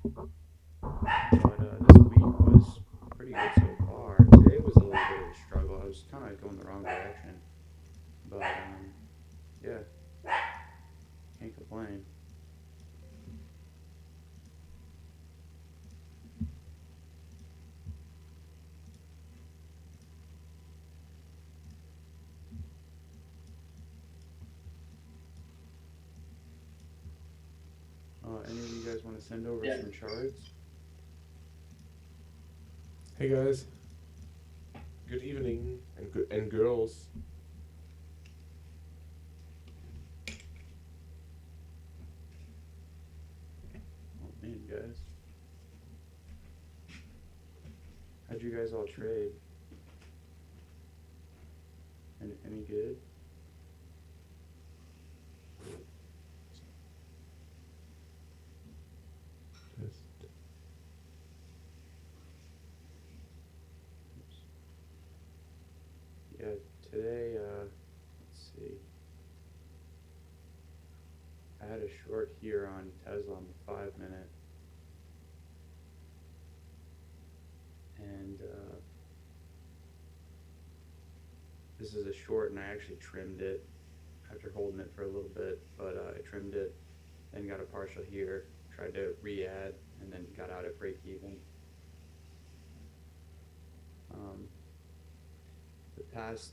But this week was pretty good so far. Today was a little bit of a struggle. I was kind of going the wrong direction, but yeah, can't complain. Any of you guys want to send over Yeah. some charts? Hey guys, good evening and girls. Oh man, guys, how'd you guys all trade? Any good? Just Oops. Yeah, today. Let's see. I had a short here on Tesla on the 5 minute, and this is a short, and I actually trimmed it after holding it for a little bit, but I trimmed it, then got a partial here, tried to re-add, and then got out at break even. Um, the past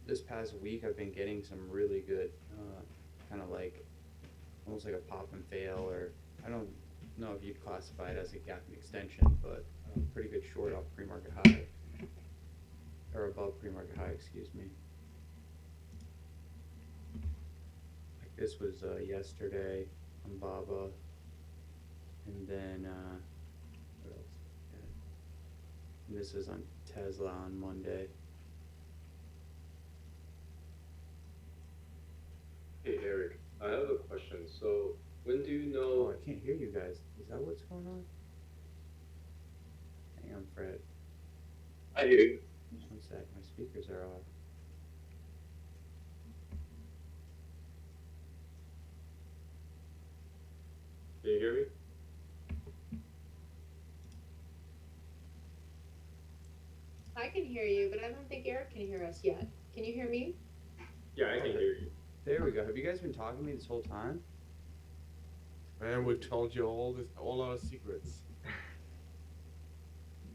this past week, I've been getting some really good, kind of like almost like a pop and fail, or I don't know if you'd classify it as a gap and extension, but pretty good short off pre-market high or above pre-market high, excuse me. Like this was yesterday on Baba, and then what else? Yeah. And this is on Tesla on Monday. Hey Eric, I have a question. So when do you Oh, know? I can't hear you guys. Is that what's going on? Hang on, Fred. I hear you. One sec. My speakers are off. Can you hear me? I can hear you, but I don't think Eric can hear us yet. Can you hear me? Yeah, I Oh, can hear you. there we go. Have you guys been talking to me this whole time? man, we've told you all our secrets.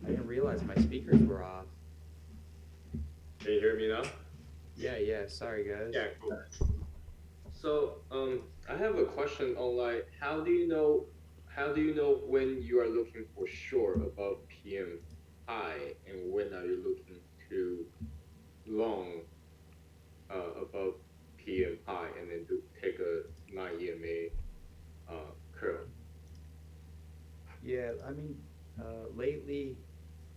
I didn't realize my speakers were off. Can you hear me now? Yeah, yeah. Sorry, guys. Yeah, cool. So I have a question on like how do you know when you are looking for short above PM high and when are you looking to long above PM high and then take a 9 EMA curl? Yeah, I mean, lately,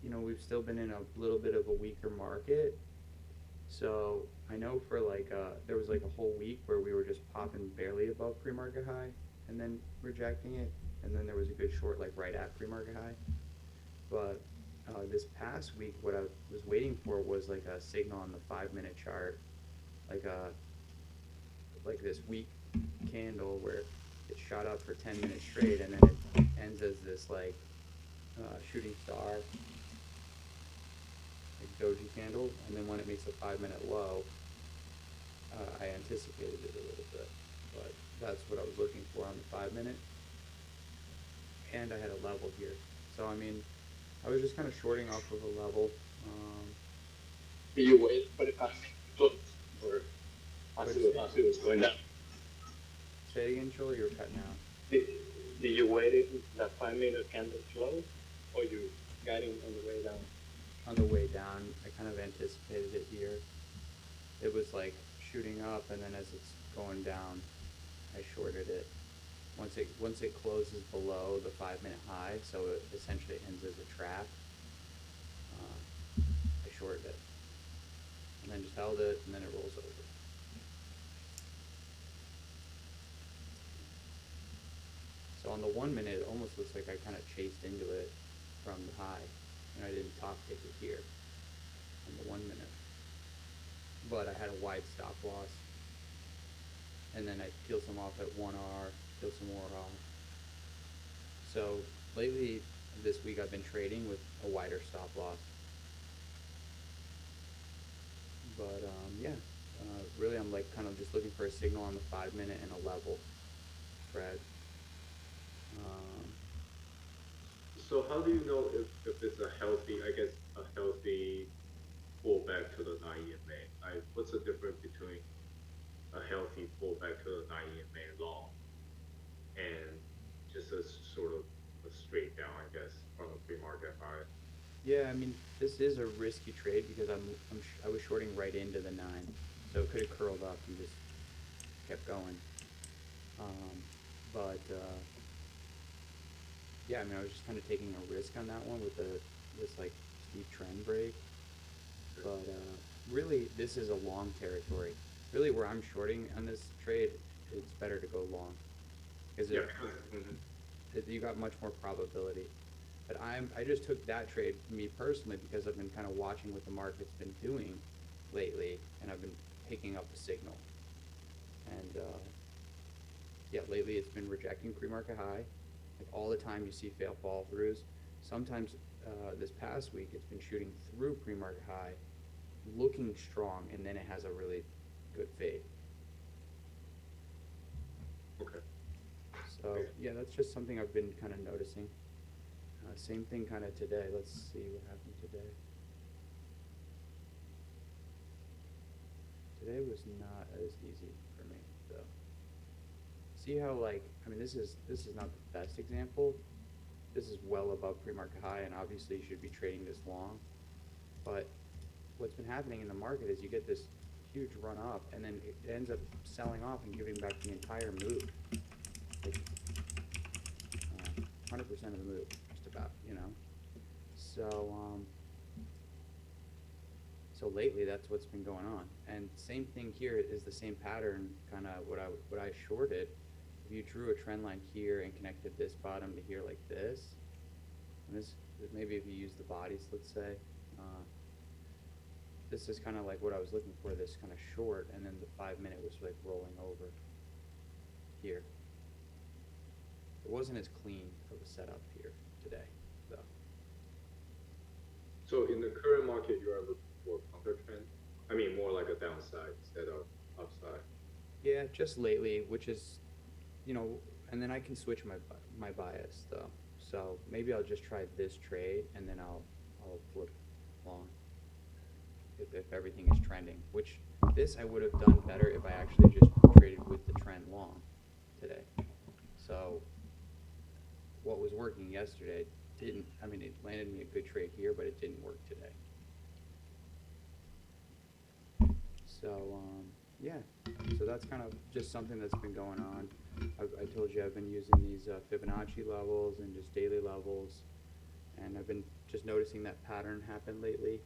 we've still been in a little bit of a weaker market. So I know for like there was like a whole week where we were just popping barely above pre-market high and then rejecting it, and then there was a good short like right at pre-market high. But this past week, what I was waiting for was like a signal on the 5 minute chart, like a like this weak candle where it shot up for 10 minutes straight, and then it ends as this like shooting star, like doji candle, and then when it makes a 5 minute low, I anticipated it a little bit, but that's what I was looking for on the 5 minute, and I had a level here. So I mean, I was just kind of shorting off of a level. Um, Do you wait for the 5 minute close or what as it was going down? say it again, Joel? You're cutting out. Did, did you wait it that 5 minute candle close or you guiding on the way down? On the way down, I kind of anticipated it here. It was like shooting up, and then as it's going down, I shorted it. Once it closes below the 5 minute high, so it essentially ends as a trap. I shorted it, and then just held it, and then it rolls over. So on the 1 minute, it almost looks like I kind of chased into it from the high, and I didn't top take it here on the 1 minute. But I had a wide stop loss, and then I peeled some off at 1R, peeled some more off. So lately, this week I've been trading with a wider stop loss. But yeah, really I'm like kind of just looking for a signal on the 5 minute and a level spread. Um, So how do you know if it's a healthy, I guess, a healthy pullback to the 9 EMA? What's the difference between a healthy pullback to the 9 EMA long and just a sort of a straight down, I guess, from the pre-market high? yeah, I mean this is a risky trade because I was shorting right into the 9, so it could have curled up and just kept going. Um, but yeah, I mean I was just kind of taking a risk on that one with this like steep trend break. But really, this is a long territory. Really, where I'm shorting on this trade, it's better to go long because Yeah, you got much more probability. But I just took that trade me personally because I've been kind of watching what the market's been doing lately, and I've been picking up the signal. And yeah, lately it's been rejecting pre-market high. Like all the time, you see fail fall throughs. Sometimes this past week, it's been shooting through pre-market high, looking strong, and then it has a really good fade. okay. So yeah, that's just something I've been kind of noticing. Same thing kind of today. Let's see what happened today. Today was not as easy for me though. See how like I mean this is not the best example. This is well above pre-market high, and obviously you should be trading this long. But what's been happening in the market is you get this huge run up, and then it ends up selling off and giving back the entire move, like 100% of the move, just about, you know. So so lately that's what's been going on, and same thing here is the same pattern, kind of what I shorted. If you drew a trend line here and connected this bottom to here like this, and this maybe if you use the bodies, let's say. This is kind of like what I was looking for, this kind of short, and then the 5 minute was like rolling over here. It wasn't as clean of a setup here today, though. So in the current market, you are looking for a counter trend? I mean, more like a downside instead of upside. Yeah, just lately, which is, you know, and then I can switch my bias though. So maybe I'll just try this trade, and then I'll flip long if everything is trending. Which this I would have done better if I actually just traded with the trend long today. So what was working yesterday didn't. I mean, it landed me a good trade here, but it didn't work today. So yeah, so that's kind of just something that's been going on. I told you I've been using these Fibonacci levels and just daily levels, and I've been just noticing that pattern happen lately.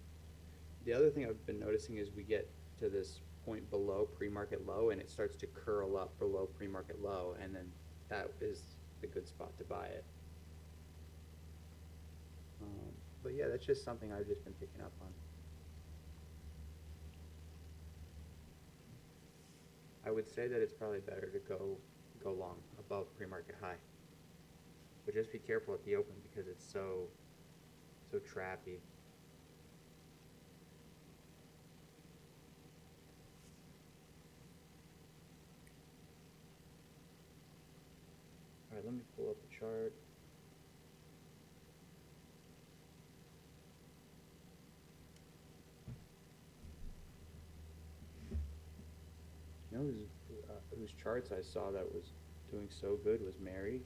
The other thing I've been noticing is we get to this point below pre-market low, and it starts to curl up below pre-market low, and then that is the good spot to buy it. But yeah, that's just something I've just been picking up on. I would say that it's probably better to go long above pre-market high, but just be careful at the open because it's so trappy. All right, let me pull up the chart. You know whose charts I saw that was doing so good was Mary.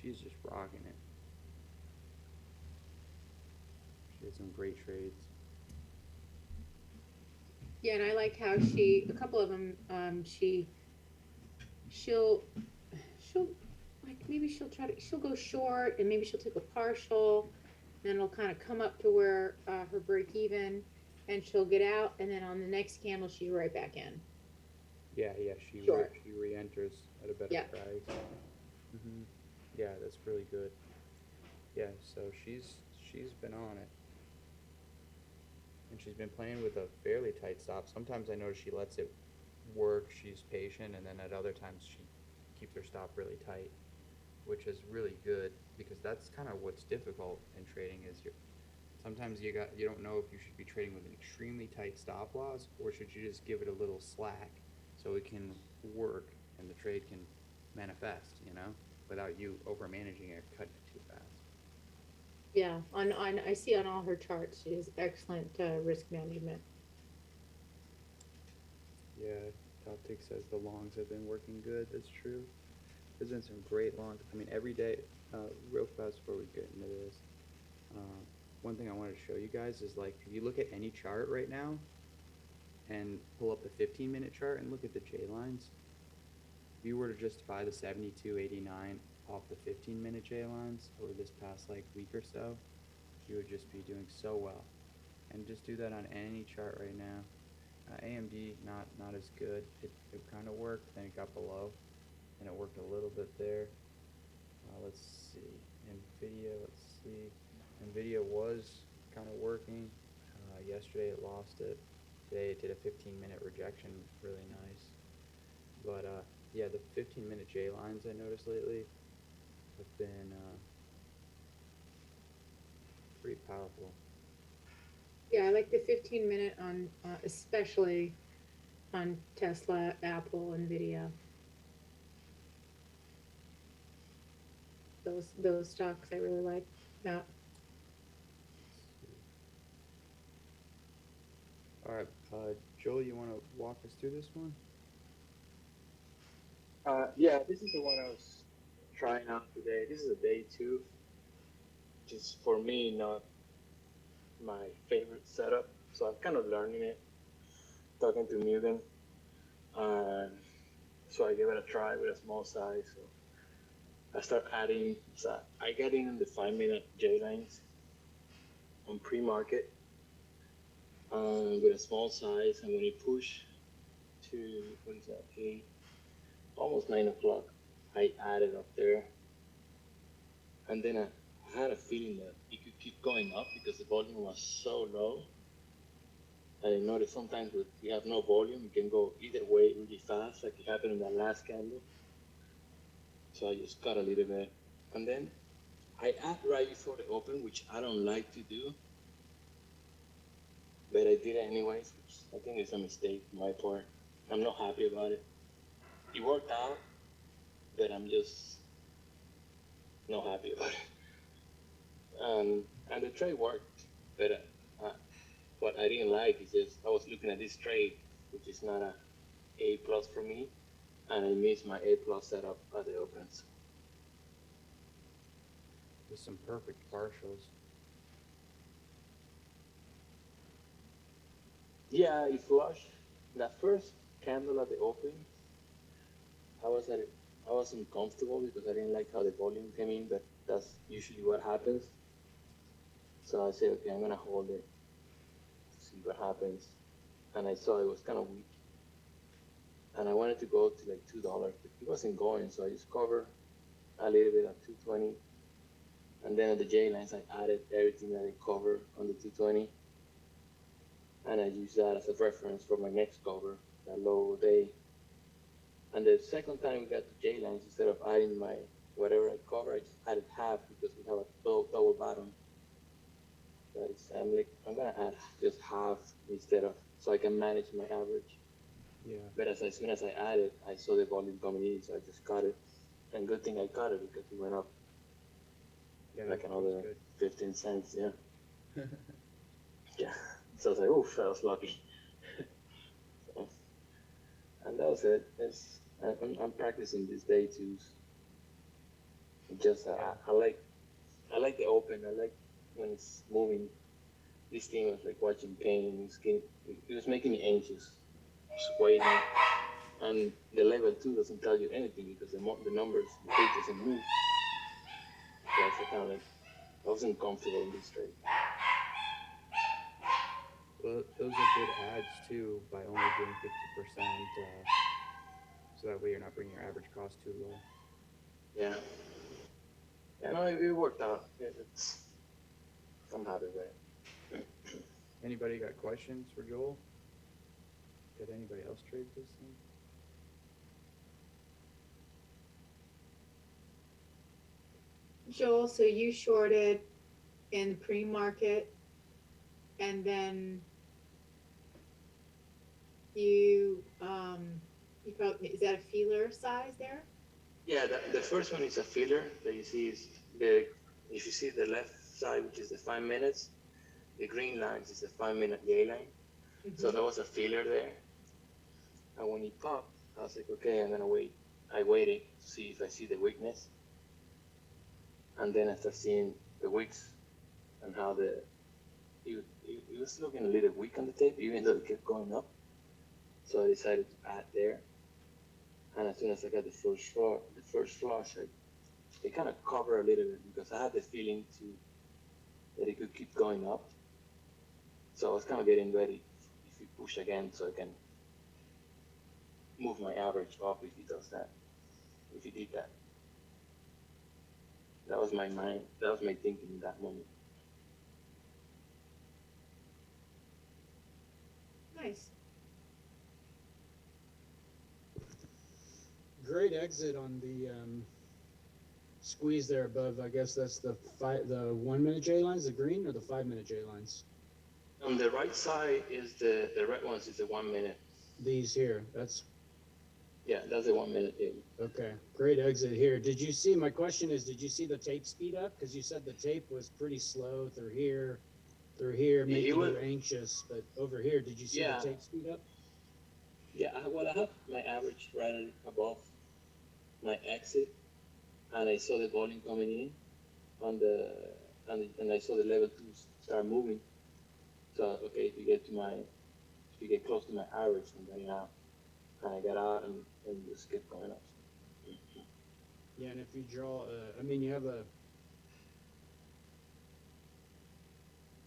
She's just rocking it. She had some great trades. Yeah, and I like how a couple of them, she'll, like maybe she'll go short, and maybe she'll take a partial, then it'll kind of come up to where her break even, and she'll get out, and then on the next candle, she's right back in. Yeah, Short. she re-enters at a better Yeah. price. Yeah, that's really good. Yeah, so she's been on it, and she's been playing with a fairly tight stop. Sometimes I notice she lets it work. She's patient, and then at other times she keeps her stop really tight, which is really good because that's kind of what's difficult in trading is sometimes you don't know if you should be trading with an extremely tight stop loss or should you just give it a little slack so it can work and the trade can manifest, without you over managing it, cutting it too fast. Yeah, on I see on all her charts, she has excellent risk management. Yeah, Toptic says the longs have been working good. That's true. There's been some great longs. I mean, every day, real fast before we get into this, one thing I wanted to show you guys is like, if you look at any chart right now and pull up the 15-minute chart and look at the J lines, if you were to just buy the 72.89 off the 15-minute J lines over this past like week or so, you would just be doing so well. And just do that on any chart right now. AMD not as good. It kind of worked, then it got below, and it worked a little bit there. Let's see, NVIDIA. Let's see, NVIDIA was kind of working. Yesterday it lost it. Today it did a 15-minute rejection, really nice. But yeah, the 15-minute J lines I noticed lately have been pretty powerful. Yeah, I like the 15-minute on, especially on Tesla, Apple, Nvidia. Those stocks I really like. Yeah. All right, Joel, you want to walk us through this one? Yeah, this is the one I was trying out today. This is a day two, which is for me not my favorite setup. So I'm kind of learning it, talking to Mugen. So I gave it a try with a small size. So I start adding. So I got in the 5-minute J lines on pre-market with a small size, and when you push to what is that, 8, almost 9 o'clock, I added up there, and then I had a feeling that it could keep going up because the volume was so low. And I noticed sometimes if you have no volume, it can go either way really fast, like it happened in that last candle. So I just cut a little bit, and then I add right before the open, which I don't like to do, but I did it anyways, which I think is a mistake on my part. I'm not happy about it. It worked out, but I'm just not happy about it. And the trade worked, but what I didn't like is just I was looking at this trade, which is not a A plus for me, and I missed my A plus setup at the opens. With some perfect partials. Yeah, it flushed. That first candle at the open, I was uncomfortable because I didn't like how the volume came in, but that's usually what happens. So I said, okay, I'm gonna hold it, see what happens. And I saw it was kind of weak, and I wanted to go to like $2, but it wasn't going, so I just covered a little bit at 220, and then at the J lines I added everything that I covered on the 220, and I used that as a reference for my next cover, that low day. And the second time we got to J lines, instead of adding my whatever I cover, I just added half because we have a double bottom. I'm gonna add just half instead of, so I can manage my average. Yeah. But as soon as I added, I saw the volume coming in, so I just cut it. And good thing I cut it because it went up like another 15 cents. Yeah. Yeah. So I was like, oof, I was lucky. So, and that was it. I'm practicing these day twos. Just I like the open. I like when it's moving. This thing was like watching pain. It was making me anxious. Just waiting. And the level 2 doesn't tell you anything because the numbers, the page doesn't move. So I kind of like, I wasn't comfortable in this trade. Well, those are good ads too by only doing 50%, so that way you're not bringing your average cost too low. Yeah. Yeah, no, it worked out. I'm happy with it. Anybody got questions for Joel? Did anybody else trade this thing? Joel, so you shorted in pre-market and then you probably, is that a feeler size there? Yeah, the first one is a filler that you see is the, if you see the left side, which is the 5 minutes, the green lines is the 5 minute J line. So there was a filler there. And when he popped, I was like, okay, I'm gonna wait. I waited to see if I see the weakness. And then I started seeing the wicks and how it was looking a little weak on the tape, even though it kept going up. So I decided to add there. And as soon as I got the first flush, it kind of covered a little bit because I had the feeling that it could keep going up. So I was kind of getting ready if you push again, so I can move my average up if he does that. If he did that, that was my mind. That was my thinking in that moment. Nice. Great exit on the squeeze there above. I guess that's the 1 minute J lines, the green, or the 5 minute J lines. On the right side is the red ones is the 1 minute. These here. That's That's the 1 minute thing. okay. Great exit here. Did you see? My question is, did you see the tape speed up? Because you said the tape was pretty slow through here, making you anxious. But over here, did you see the tape speed up? Yeah, I have my average right above my exit, and I saw the volume coming in and I saw the level 2 start moving. So okay, if you get close to my average, I'm getting out, and I got out and just kept going up. Yeah, and if you draw, I mean, you have a.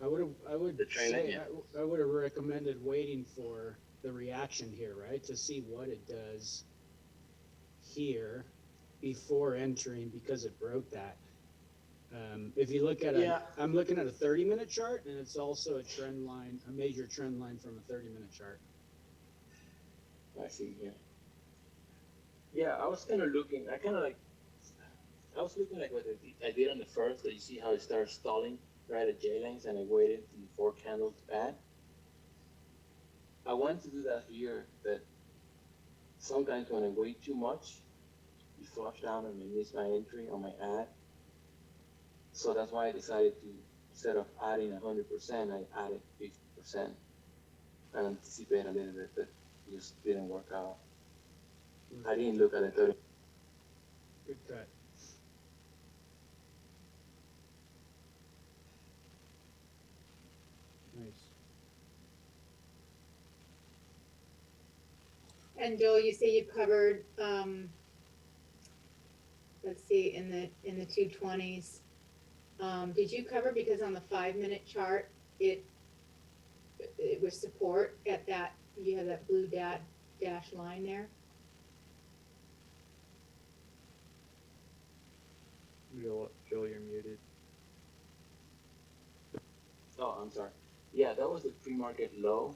I would The train say line, I would have recommended waiting for the reaction here, right, to see what it does here before entering because it broke that. If you look at I'm looking at a 30-minute chart, and it's also a trend line, a major trend line from a 30-minute chart. I see here. Yeah, I was kind of looking. I was looking like what I did on the first. That you see how it started stalling right at J lines, and I waited for 4 candles back. I want to do that here, but sometimes when I wait too much, you flush down and I miss my entry on my ad. So that's why I decided to, instead of adding 100%, I added 50% and anticipate a little bit, but it just didn't work out. I didn't look at the 30. Good cut. Nice. And Joel, you say you covered, let's see, in the 220s. Did you cover because on the 5 minute chart, it was support at that, you have that blue dash line there? Joel, you're muted. Oh, I'm sorry. Yeah, that was the pre-market low.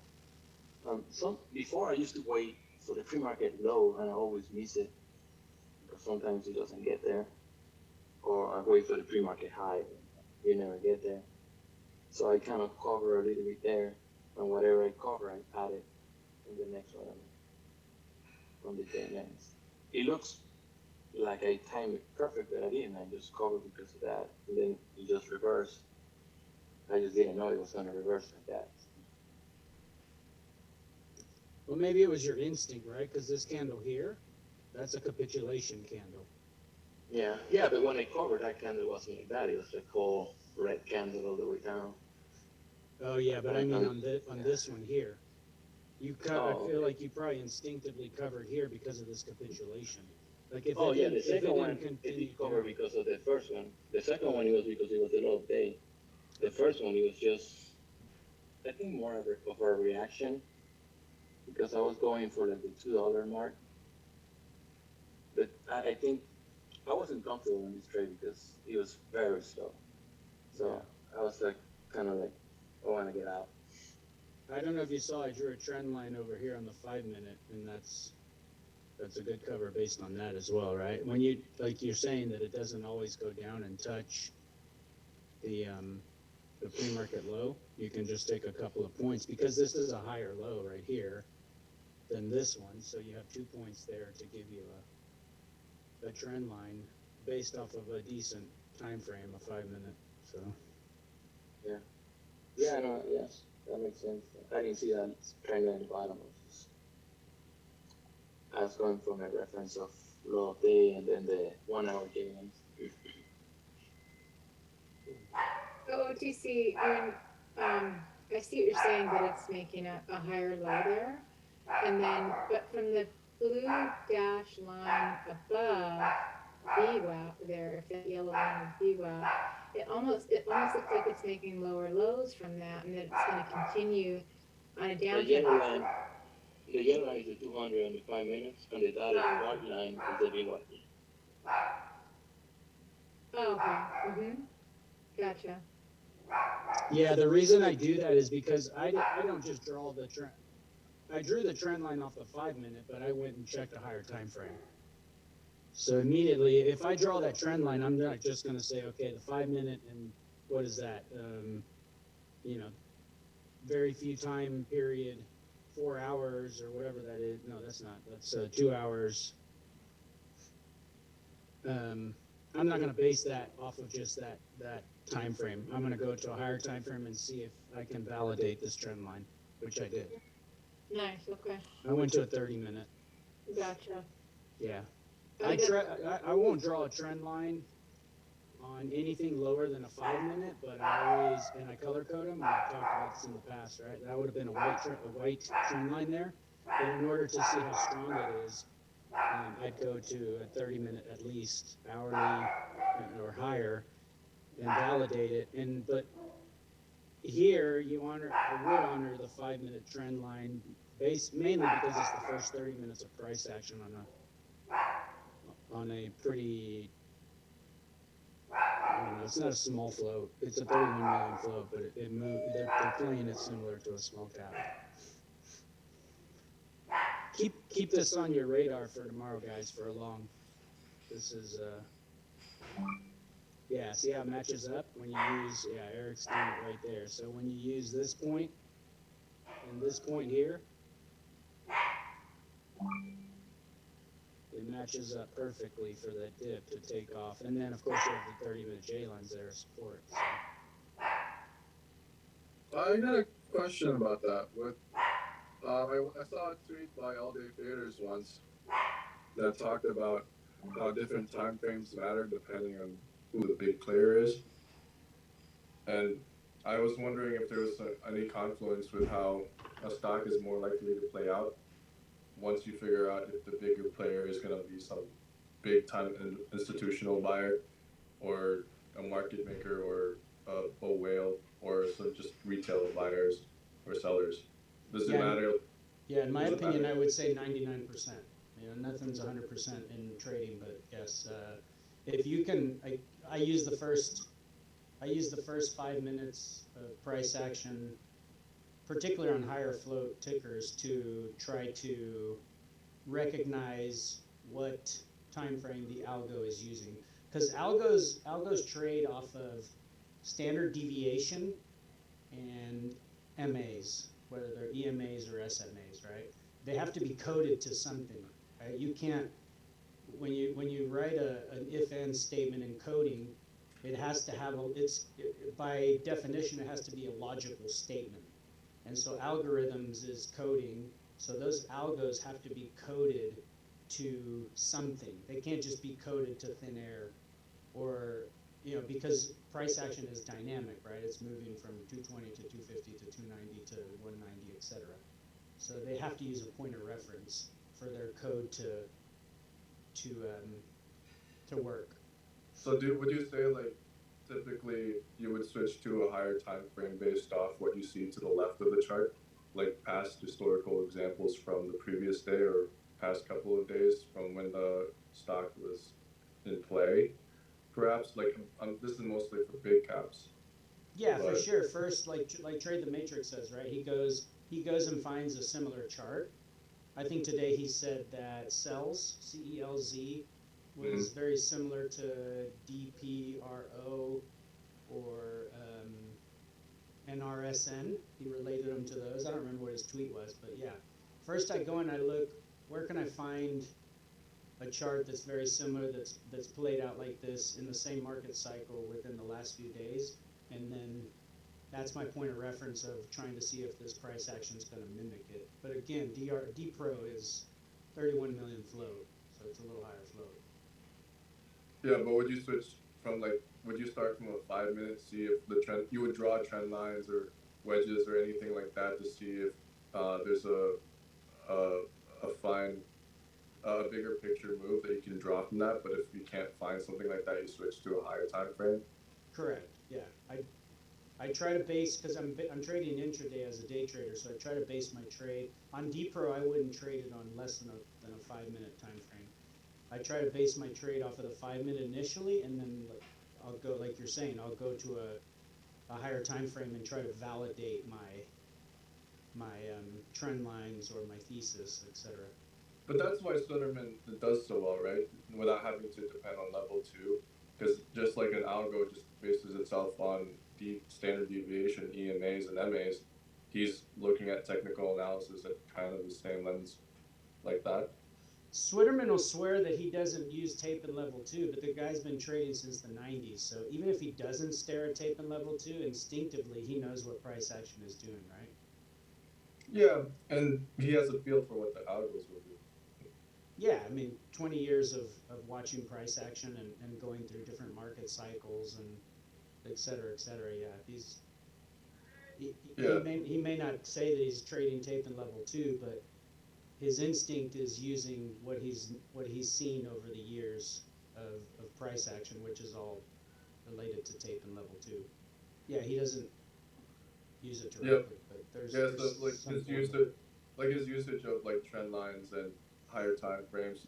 Before I used to wait for the pre-market low and I always miss it because sometimes it doesn't get there. Or I wait for the pre-market high, you never get there. So I kind of cover a little bit there, and whatever I cover, I add it in the next one on the day lens. It looks like I timed it perfect, but I didn't. I just covered because of that, and then it just reversed. I just didn't know it was going to reverse like that. Well, maybe it was your instinct, right? Because this candle here, that's a capitulation candle. Yeah, but when I covered, that candle wasn't like that. It was a whole red candle all the way down. Oh yeah, but I mean on this one here, I feel like you probably instinctively covered here because of this capitulation. Like if The second one it did cover because of the first one. The second one it was because it was a low day. The first one it was just, I think, more of a reaction because I was going for like the $2 mark. But I think I wasn't comfortable in this trade because it was very slow. So I was like, kind of like, I want to get out. I don't know if you saw, I drew a trend line over here on the 5 minute, and that's that's a good cover based on that as well, right? When you, like you're saying that it doesn't always go down and touch the pre-market low, you can just take a couple of points because this is a higher low right here than this one. So you have 2 points there to give you a trend line based off of a decent time frame, a 5 minute. So Yeah, no, yes, that makes sense. I didn't see that trend line bottom. I was going from a reference of low of day and then the 1 hour gains. So OTC, when, I see what you're saying, that it's making a higher low there. And then, but from the blue dash line above VWAP there, if that yellow line is VWAP, it almost looks like it's making lower lows from that, and that it's gonna continue on a The downtrend. yellow line, the yellow line is the 200 on the 5 minutes, and the dotted white line is the big one. Oh, okay, gotcha. yeah, the reason I do that is because I don't just draw the trend. I drew the trend line off the 5 minute, but I went and checked a higher time frame. So immediately, if I draw that trend line, I'm not just going to say, okay, the 5 minute and what is that? You know, very few time period, 4 hours or whatever that is. No, that's not. That's 2 hours. I'm not going to base that off of just that time frame. I'm going to go to a higher time frame and see if I can validate this trend line, which I did. Nice, okay, I went to a 30 minute. gotcha. Yeah. Okay. I won't draw a trend line on anything lower than a 5 minute, but I always, and I color code them, and I've talked about this in the past, right? That would have been a white trend line there. But in order to see how strong it is, I'd go to a 30 minute at least, hourly or higher, and validate it. But here, I would honor the 5 minute trend line, mainly because it's the first 30 minutes of price action on a pretty, I don't know, it's not a small float. It's a 31 million float, but it moved. They're playing it similar to a small cap. Keep this on your radar for tomorrow, guys. For a long. This is yeah. See how it matches up when you use Eric's doing it right there. So when you use this point and this point here, it matches up perfectly for that dip to take off. And then of course you have the 30 minute J lines there as support. So. I got a question about that. I saw a tweet by All Day Faders once that talked about how different time frames matter depending on who the big player is. And I was wondering if there was any confluence with how a stock is more likely to play out once you figure out if the bigger player is going to be some big time institutional buyer or a market maker or a whale or some just retail buyers or sellers. Does it matter? Yeah, in my opinion, I would say 99%. You know, nothing's 100% in trading, but yes, if you can, I use the first 5 minutes of price action, particularly on higher float tickers, to try to recognize what time frame the algo is using, because algos trade off of standard deviation and MAs, whether they're EMAs or SMAs, right? They have to be coded to something, right? You can't, when you write an if-and statement in coding, it has to have by definition, it has to be a logical statement. And so algorithms is coding, so those algos have to be coded to something. They can't just be coded to thin air, or, you know, because price action is dynamic, right? It's moving from 220 to 250 to 290 to 190, etc. So they have to use a point of reference for their code to work. So would you say, like, typically you would switch to a higher time frame based off what you see to the left of the chart, like past historical examples from the previous day or past couple of days from when the stock was in play? Perhaps, like, this is mostly for big caps. Yeah, for sure. First, like Trade the Matrix says, right? He goes and finds a similar chart, I think today he said that CELZ, CELZ, was very similar to DPRO or NRSN. He related them to those. I don't remember what his tweet was, but yeah. First I go and I look, where can I find a chart that's very similar, that's played out like this in the same market cycle within the last few days, and then that's my point of reference of trying to see if this price action is going to mimic it. But again, DPRO is 31 million float, so it's a little higher float. Yeah, but would you switch from would you start from a 5 minute, see if the trend, you would draw trend lines or wedges or anything like that to see if there's a fine, a bigger picture move that you can draw from that, but if you can't find something like that, you switch to a higher time frame? Correct, yeah. I try to base, because I'm trading intraday as a day trader, so I try to base my trade. On DPRO, I wouldn't trade it on less than a 5 minute time frame. I try to base my trade off of the 5 minute initially, and then I'll go, like you're saying, I'll go to a higher time frame and try to validate my trend lines or my thesis, etc. But that's why Suderman does so well, right? Without having to depend on level 2, because just like an algo just bases itself on standard deviation, EMAs and MAs, he's looking at technical analysis at kind of the same lens like that. Switterman will swear that he doesn't use tape and level 2, but the guy's been trading since the 90s, so even if he doesn't stare at tape and level 2, instinctively he knows what price action is doing, right? Yeah, and he has a feel for what the algos will do. Yeah, I mean, 20 years of watching price action and going through different market cycles and et cetera, yeah. He may not say that he's trading tape and level 2, but his instinct is using what he's seen over the years of price action, which is all related to tape and level 2. Yeah, he doesn't use it directly, but there's so like some his usage of like trend lines and higher time frames,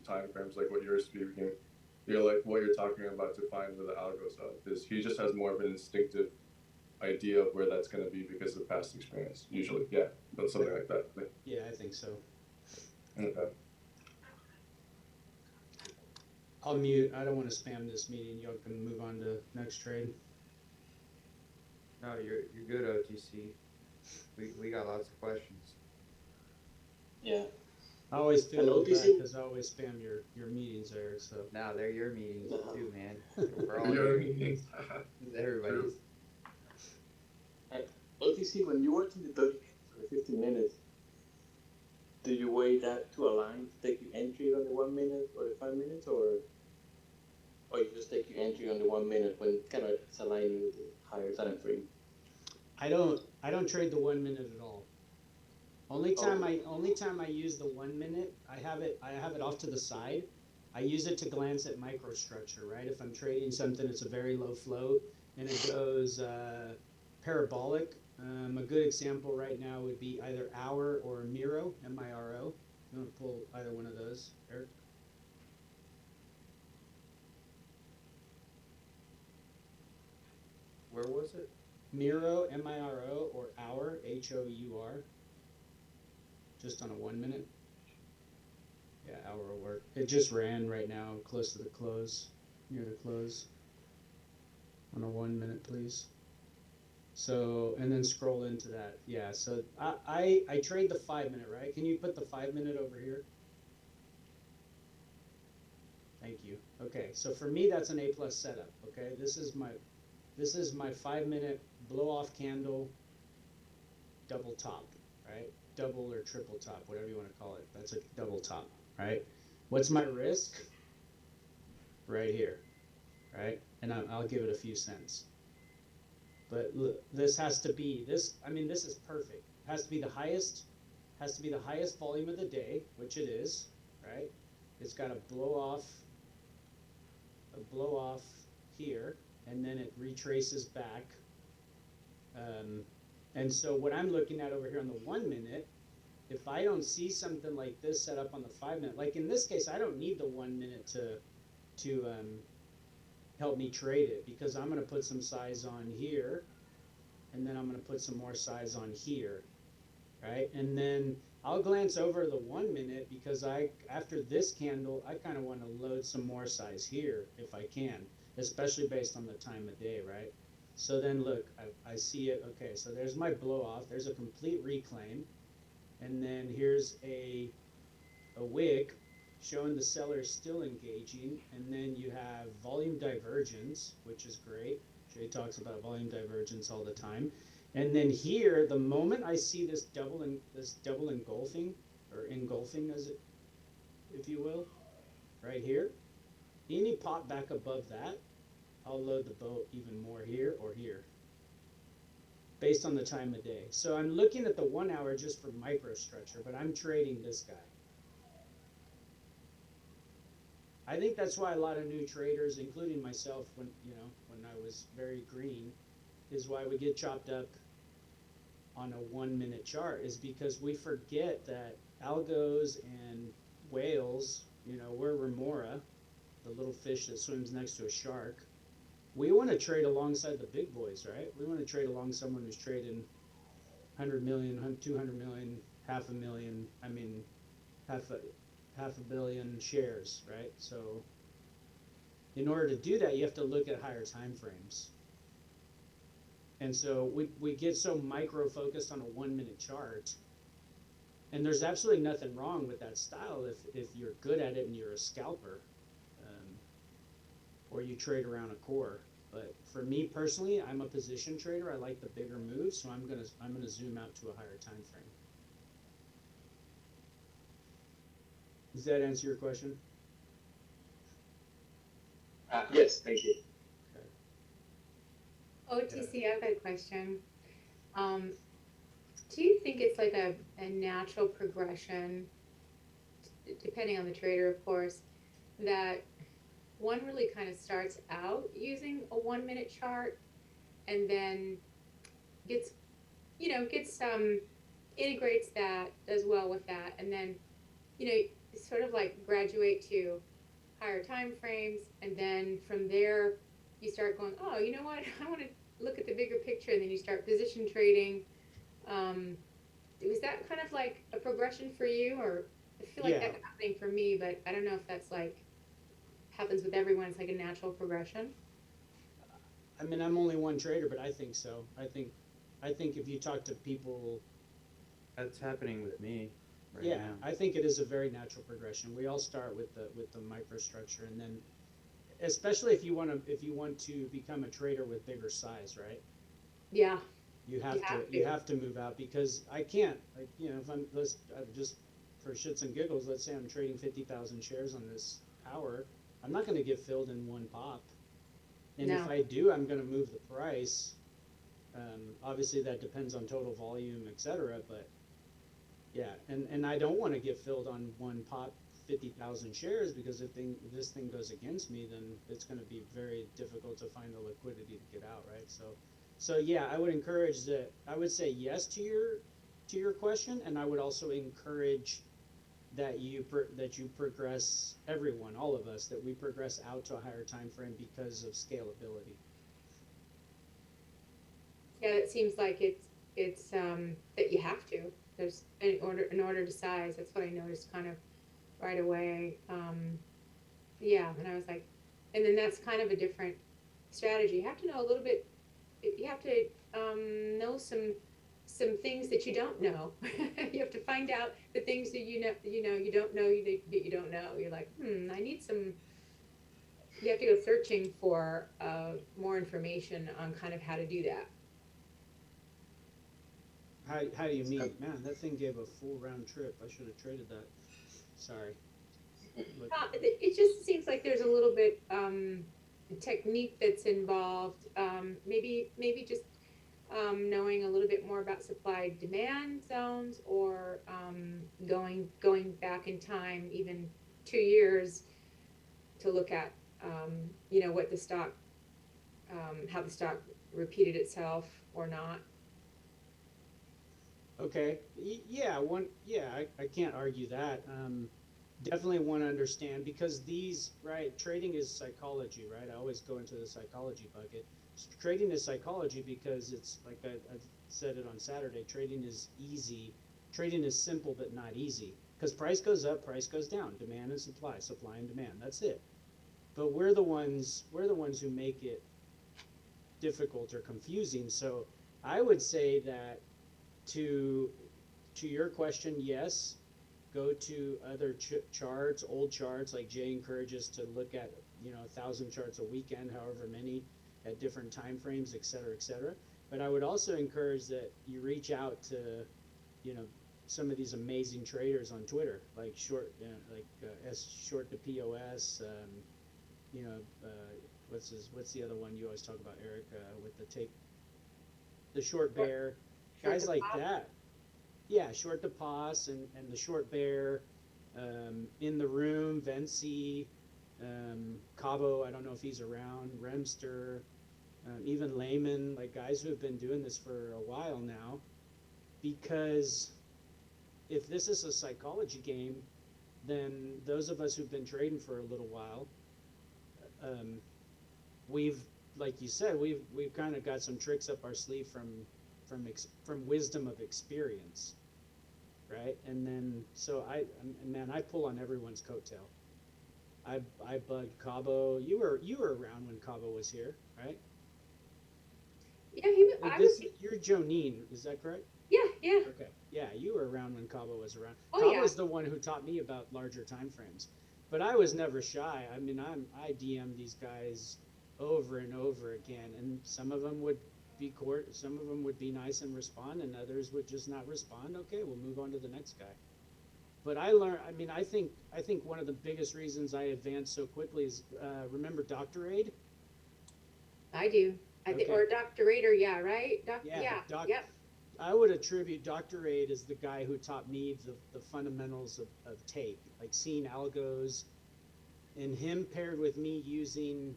like what you're speaking, what you're talking about to find where the algos are, is he just has more of an instinctive idea of where that's going to be because of past experience, usually. Yeah, but something like that. Yeah, I think so. Okay. I'll mute. I don't want to spam this meeting. Y'all can move on to next trade. No, you're good, OTC. We got lots of questions. Yeah. I always feel Hello, bad TC? because I always spam your meetings, Eric. So Now they're your meetings too, man. We're all You know your what I mean? meetings. It's everybody's. OTC, when you work in the 30 minutes or 15 minutes, do you wait that to align to take your entry on the 1 minute or the 5 minutes, or you just take your entry on the 1 minute when kind of it's aligning with the higher time frame? I don't trade the 1 minute at all. Only time I use the 1 minute, I have it off to the side. I use it to glance at microstructure, right? If I'm trading something that's a very low float and it goes parabolic, a good example right now would be either Hour or Miro, M-I-R-O. You want to pull either one of those, Eric? Where was it? Miro, M-I-R-O, or Hour, H-O-U-R. Just on a 1 minute. Yeah, Hour will work. It just ran right now, close to the close, near the close. On a 1 minute, please. So, and then scroll into that. Yeah, so I trade the 5 minute, right? Can you put the 5 minute over here? Thank you. Okay, so for me, that's an A+ setup, okay? This is my 5 minute blow off candle, double top, right? Double or triple top, whatever you want to call it. That's a double top, right? What's my risk? Right here, right? And I'll give it a few cents. But look, this has to be this is perfect. It has to be the highest volume of the day, which it is, right? It's got a blow off here, and then it retraces back. And so what I'm looking at over here on the 1 minute, if I don't see something like this set up on the 5 minute, like in this case, I don't need the 1 minute to help me trade it, because I'm going to put some size on here, and then I'm going to put some more size on here, right? And then I'll glance over the 1 minute because after this candle, I kind of want to load some more size here if I can, especially based on the time of day, right? So then look, I see it. Okay, so there's my blow off. There's a complete reclaim. And then here's a wick showing the seller still engaging. And then you have volume divergence, which is great. Jay talks about volume divergence all the time. And then here, the moment I see this double engulfing, or engulfing as it, if you will, right here, any pop back above that, I'll load the boat even more here or here, based on the time of day. So I'm looking at the 1 hour just for microstructure, but I'm trading this guy. I think that's why a lot of new traders, including myself, when I was very green, is why we get chopped up on a 1 minute chart, is because we forget that algos and whales, we're remora, the little fish that swims next to a shark. We want to trade alongside the big boys, right? We want to trade along someone who's trading 100 million, 200 million, half a million, half a billion shares, right? So in order to do that, you have to look at higher time frames. And so we get so micro focused on a 1 minute chart. And there's absolutely nothing wrong with that style if you're good at it and you're a scalper, or you trade around a core. But for me personally, I'm a position trader. I like the bigger moves, so I'm gonna zoom out to a higher time frame. Does that answer your question? Yes, thank you. OTC, I've got a question. Um, do you think it's like a natural progression, depending on the trader, of course, that one really kind of starts out using a 1 minute chart and then gets, integrates that, does well with that, and then, sort of like graduate to higher time frames, and then from there you start going, oh, you know what, I want to look at the bigger picture, and then you start position trading. Was that kind of like a progression for you, or I feel like Yeah. that's happening for me, but I don't know if that's like happens with everyone. It's like a natural progression. I'm only one trader, but I think so. I think if you talk to people, That's happening with me right yeah, now. I think it is a very natural progression. We all start with the microstructure, and then, especially if you want to become a trader with bigger size, right? Yeah, You you have to. have to move out, because I can't, like, if I'm just for shits and giggles, let's say I'm trading 50,000 shares on this hour, I'm not going to get filled in one pop. And if No. I do, I'm going to move the price. Obviously, that depends on total volume, etc. But yeah, and I don't want to get filled on one pop 50,000 shares, because if this thing goes against me, then it's going to be very difficult to find the liquidity to get out, right? So yeah, I would encourage that. I would say yes to your question, and I would also encourage that you progress, everyone, all of us, that we progress out to a higher time frame because of scalability. Yeah, it seems like it's that you have to. There's in order to size. That's what I noticed kind of right away. Yeah, and I was like, and then that's kind of a different strategy. You have to know a little bit. You have to know some things that you don't know. You have to find out the things that you don't know that you don't know. You're like, I need some. You have to go searching for more information on kind of how to do that. How do you mean? Man, that thing gave a full round trip. I should have traded that. Sorry. Look, It just seems like there's a little bit technique that's involved. Maybe just knowing a little bit more about supply demand zones, or going back in time, even 2 years, to look at what the stock, how the stock repeated itself or not. okay. Yeah, I can't argue that. Definitely want to understand, because these, right, trading is psychology, right? I always go into the psychology bucket. Trading is psychology because it's like I've said it on Saturday. Trading is easy trading is simple but not easy because price goes up, price goes down, demand and supply, supply and demand. That's it. But we're the ones who make it difficult or confusing. So I would say that to to your question, yes, go to other charts, old charts, like Jay encourages to look at, 1,000 charts a weekend, however many, at different time frames, et cetera, et cetera. But I would also encourage that you reach out to, you know, some of these amazing traders on Twitter, like S short to POS, you know, what's the other one you always talk about, Eric, with the short bear, guys like that. Yeah, short to pos and the short bear, in the room, Venci, Cabo, I don't know if he's around, Remster, even Layman, like guys who have been doing this for a while now. Because if this is a psychology game, then those of us who've been trading for a little while, um, we've, like you said, we've kind of got some tricks up our sleeve from wisdom of experience, right? And then so man, I pull on everyone's coattail. I bugged Cabo. You were around when Cabo was here, right? Yeah, You're Jonine, is that correct? yeah. Okay. Yeah, you were around when Cabo was around. Oh, Cabo yeah. was the one who taught me about larger time frames. But I was never shy. I mean, I DM these guys over and over again, and some of them would be some of them would be nice and respond, and others would just not respond. Okay, we'll move on to the next guy. But I learned. I mean, I think one of the biggest reasons I advanced so quickly is remember Dr. Aid? I do. I think, Okay. or Dr. Rader, yeah, right? Yeah, Yep. I would attribute Dr. Aid as the guy who taught me the fundamentals of tape, like seeing algos, and him paired with me using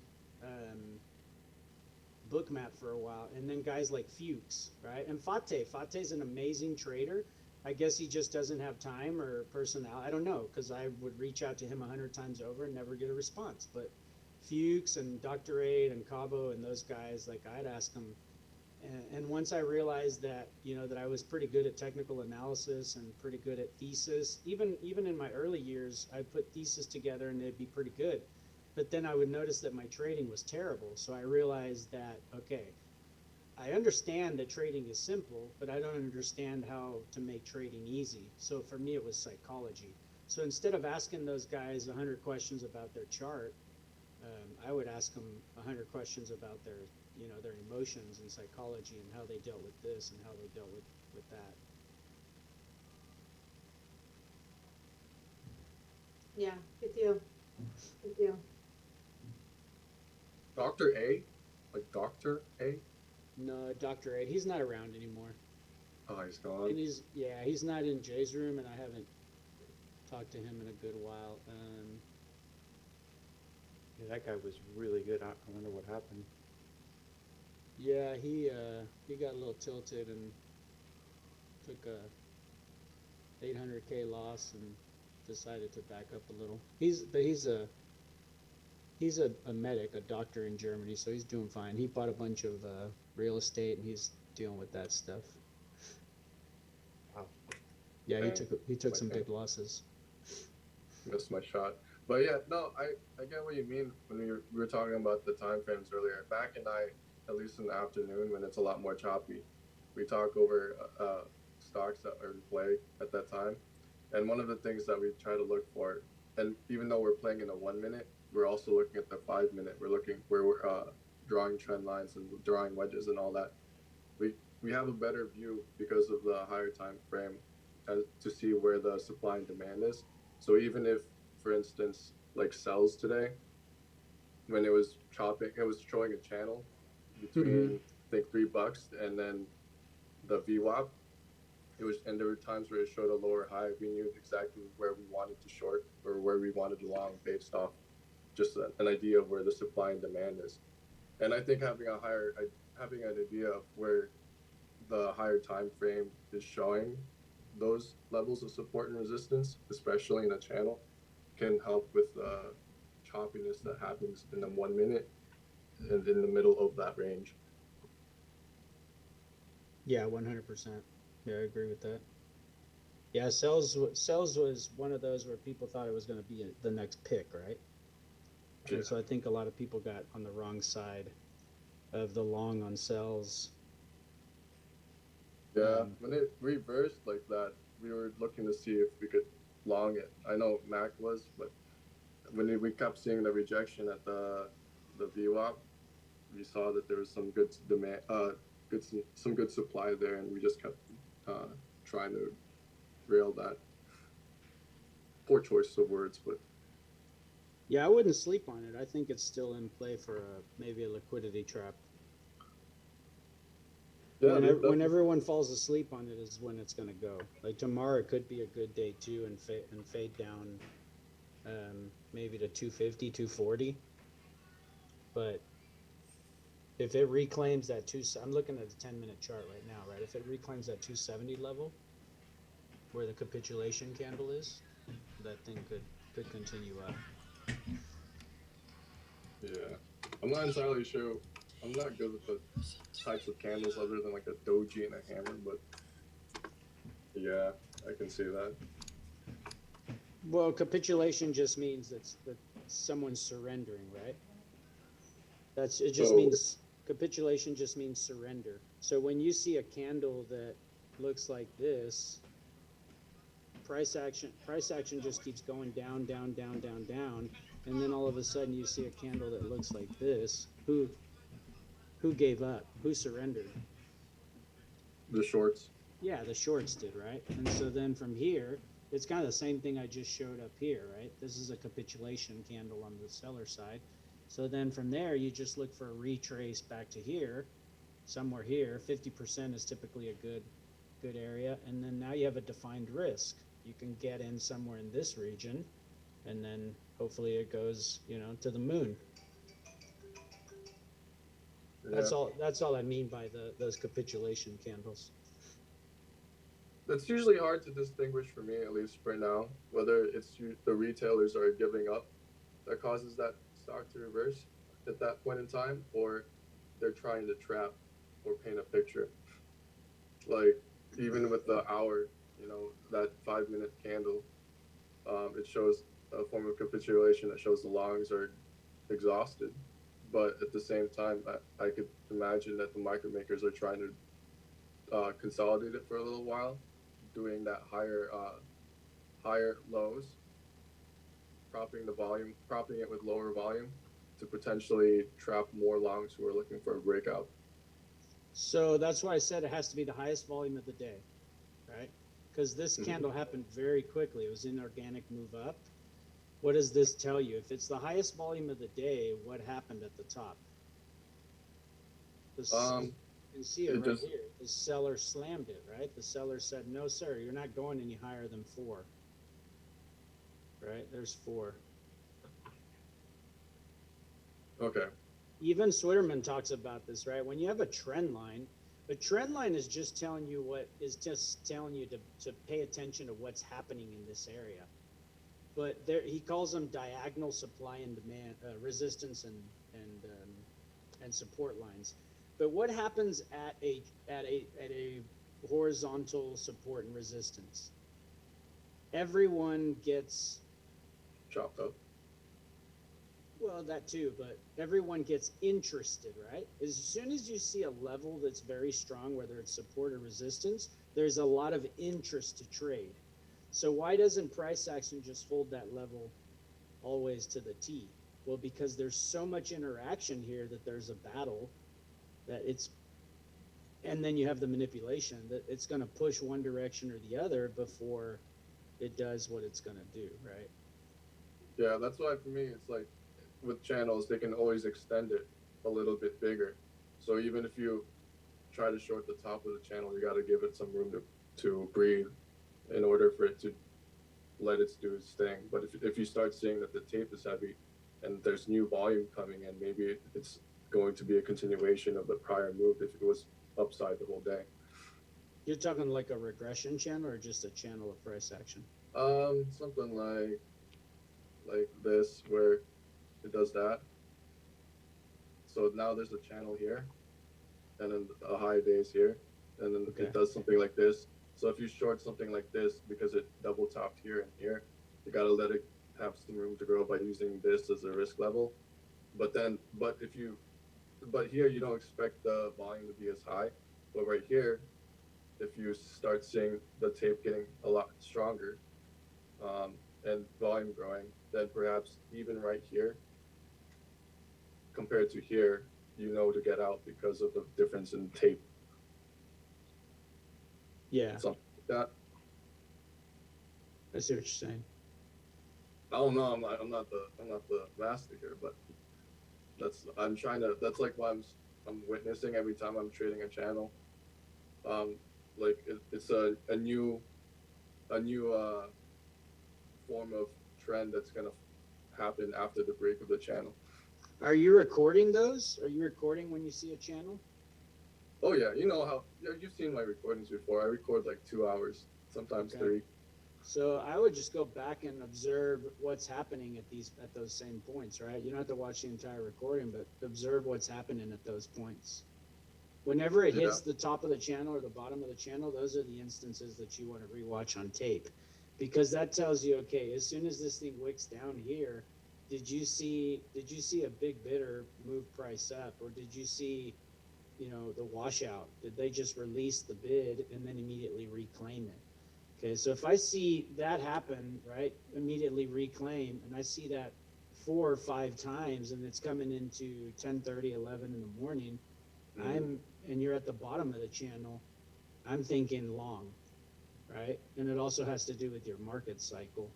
Bookmap for a while, and then guys like Fuchs, right? And Fate's an amazing trader. I guess he just doesn't have time or personnel. I don't know, because I would reach out to him 100 times over and never get a response. But Fuchs and Dr. Aid and Cabo and those guys, like I'd ask them. And once I realized that, that I was pretty good at technical analysis and pretty good at thesis, even in my early years, I'd put thesis together and they'd be pretty good. But then I would notice that my trading was terrible. So I realized that, okay, I understand that trading is simple, but I don't understand how to make trading easy. So for me, it was psychology. So instead of asking those guys 100 questions about their chart, I would ask them 100 questions about their emotions and psychology and how they dealt with this and how they dealt with that. Yeah, good deal. Good deal. Dr. A? Like Dr. A? No, Dr. Aid, he's not around anymore. Oh, he's gone. And he's not in Jay's room, and I haven't talked to him in a good while. Yeah, that guy was really good. I wonder what happened. Yeah, he got a little tilted and took a 800K loss and decided to back up a little. He's a medic, a doctor in Germany, so he's doing fine. He bought a bunch of real estate and he's dealing with that stuff. Wow. Yeah, he took some Okay. big losses. Missed my shot. But yeah, no, I get what you mean when we were talking about the time frames earlier. Back in at least in the afternoon when it's a lot more choppy, we talk over stocks that are in play at that time. And one of the things that we try to look for, and even though we're playing in a 1 minute, we're also looking at the 5 minute. We're drawing trend lines and drawing wedges and all that. We have a better view because of the higher time frame to see where the supply and demand is. So even if, for instance, like sells today, when it was chopping, it was showing a channel between I think $3 and then the VWAP. And there were times where it showed a lower high. We knew exactly where we wanted to short or where we wanted to long based off just an idea of where the supply and demand is. And I think having an idea of where the higher time frame is showing those levels of support and resistance, especially in a channel, can help with the choppiness that happens in the 1 minute and in the middle of that range. Yeah, 100%. Yeah, I agree with that. Yeah, cells was one of those where people thought it was going to be the next pick, right? Yeah. And so I think a lot of people got on the wrong side of the long on cells. Yeah, when it reversed like that, we were looking to see if we could long it. I know Mac was, but we kept seeing the rejection at the VWAP, we saw that there was some good demand, some good supply there, and we just kept uh, trying to rail that. Poor choice of words, but Yeah, I wouldn't sleep on it. I think it's still in play for maybe a liquidity trap. yeah, When everyone falls asleep on it is when it's going to go. Like tomorrow, it could be a good day too, and fade down, maybe to 250, 240. But if it reclaims that I'm looking at a 10-minute chart right now, right? If it reclaims that 270 level where the capitulation candle is, that thing could continue up. yeah, I'm not entirely sure. I'm not good with the types of candles other than like a doji and a hammer, but yeah, I can see that. Well, capitulation just means that someone's surrendering, right? It just So means capitulation just means surrender. So when you see a candle that looks like this, price action just keeps going down, down, down, down, down, and then all of a sudden you see a candle that looks like this. Who gave up? Who surrendered? the shorts. Yeah, the shorts did, right? And so then from here, it's kind of the same thing I just showed up here, right? This is a capitulation candle on the seller side. So then from there, you just look for a retrace back to here, somewhere here. 50% is typically a good area. And then now you have a defined risk. You can get in somewhere in this region, and then hopefully it goes, to the moon. Yeah, That's all I mean by those capitulation candles. it's usually hard to distinguish for me, at least right now, whether it's the retailers are giving up that causes that stock to reverse at that point in time, or they're trying to trap or paint a picture. Like even with the hour, that 5 minute candle, it shows a form of capitulation that shows the longs are exhausted. But at the same time, I could imagine that the market makers are trying to consolidate it for a little while, doing that higher lows, propping it with lower volume to potentially trap more longs who are looking for a breakout. So that's why I said it has to be the highest volume of the day, right? Because this candle happened very quickly. It was an organic move up. What does this tell you? If it's the highest volume of the day, what happened at the top? You can see it right here. The seller slammed it, right? The seller said, no, sir, you're not going any higher than 4. Right? There's 4. Okay. Even Switterman talks about this, right? When you have a trend line is just telling you to pay attention to what's happening in this area. But he calls them diagonal supply and demand, resistance and support lines. But what happens at a horizontal support and resistance? Everyone gets Chopped up. Well, that too, but everyone gets interested, right? As soon as you see a level that's very strong, whether it's support or resistance, there's a lot of interest to trade. So why doesn't price action just hold that level always to the T? Well, because there's so much interaction here that there's a battle and then you have the manipulation that it's going to push one direction or the other before it does what it's going to do, right? Yeah, that's why for me it's like with channels they can always extend it a little bit bigger. So even if you try to short the top of the channel, you got to give it some room to breathe in order for it to let it do its thing. But if you start seeing that the tape is heavy and there's new volume coming in, maybe it's going to be a continuation of the prior move if it was upside the whole day. You're talking like a regression channel or just a channel of price action? Something like this where it does that. So now there's a channel here, and then a high days here, and then it does something like this, So if you short something like this because it double topped here and here, you gotta let it have some room to grow by using this as a risk level. But here you don't expect the volume to be as high. But right here, if you start seeing the tape getting a lot stronger, and volume growing, then perhaps even right here compared to here, you know to get out because of the difference in tape. Yeah, Something like that. I see what you're saying. I don't know. I'm not the master here, but I'm trying to. That's like what I'm witnessing every time I'm trading a channel. Um, it's a new form of trend that's gonna happen after the break of the channel. Are you recording those? Are you recording when you see a channel? Oh yeah, you know how you've seen my recordings before. I record like 2 hours, sometimes Okay. 3. So I would just go back and observe what's happening at those same points, right? You don't have to watch the entire recording, but observe what's happening at those points. Whenever it hits the top of the channel or the bottom of the channel, those are the instances that you want to rewatch on tape, because that tells you, okay, as soon as this thing wicks down here, did you see a big bidder move price up, or did you see, the washout? Did they just release the bid and then immediately reclaim it? Okay, so if I see that happen, right, immediately reclaim, and I see that 4 or 5 times, and it's coming into 10:30, 11 in the morning, and you're at the bottom of the channel, I'm thinking long, right? And it also has to do with your market cycle.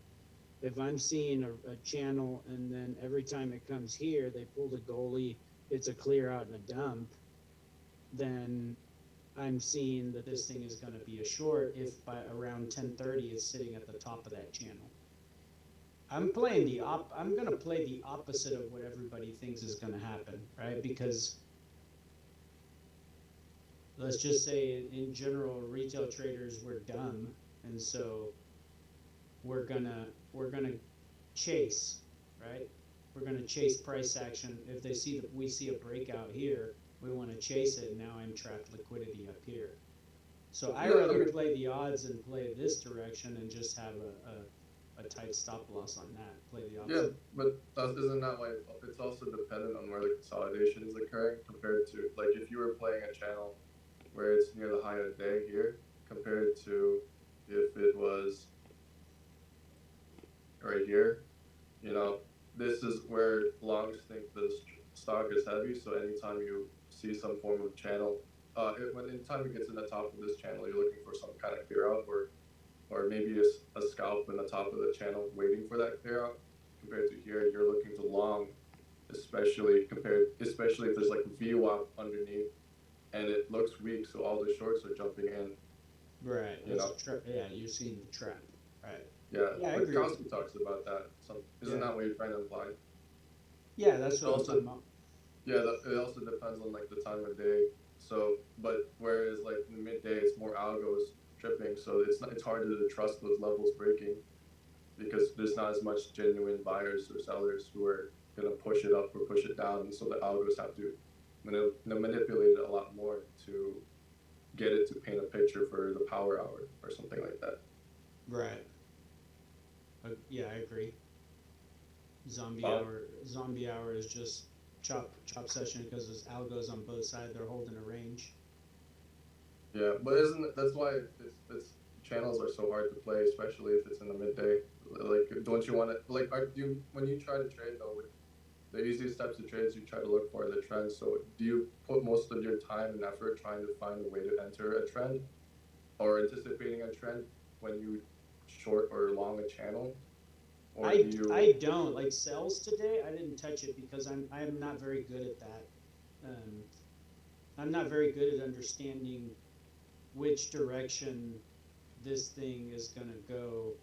If I'm seeing a channel and then every time it comes here, they pull the goalie, it's a clear out and a dump, then I'm seeing that this thing is going to be a short if by around 10:30 it's sitting at the top of that channel. I'm going to play the opposite of what everybody thinks is going to happen, right? Because let's just say in general, retail traders, we're dumb, and so we're gonna chase, right? We're gonna chase price action. If we see a breakout here, we want to chase it. Now I'm trapped liquidity up here. So I rather play the odds and play this direction and just have a tight stop loss on that. Play the opposite. Yeah, but isn't that why it's also dependent on where the consolidation is occurring compared to, like, if you were playing a channel where it's near the high of the day here compared to if it was right here. This is where longs think the stock is heavy. So anytime you see some form of channel, anytime it gets in the top of this channel, you're looking for some kind of clear out, or maybe a scalp in the top of the channel waiting for that clear out. Compared to here, you're looking to long, especially if there's like VWAP underneath and it looks weak, so all the shorts are jumping in. Right. Yeah, you're seeing the trap. Right. Yeah, I like agree. Kowski talks about that. Isn't that what you're trying to imply? Yeah, that's what I'm talking about. Yeah, it also depends on like the time of day. So, but whereas like in the midday, it's more algos tripping, so it's harder to trust those levels breaking because there's not as much genuine buyers or sellers who are gonna push it up or push it down, and so the algos have to manipulate it a lot more to get it to paint a picture for the power hour or something like that. Right. Yeah, I agree. Zombie hour is just chop session because there's algos on both sides. They're holding a range. Yeah, but that's why it's channels are so hard to play, especially if it's in the midday. Like, don't you want to when you try to trade though? The easiest types of trades you try to look for the trends. So do you put most of your time and effort trying to find a way to enter a trend or anticipating a trend when you short or long a channel? Or I don't like sells today. I didn't touch it because I'm not very good at that. I'm not very good at understanding which direction this thing is going to go,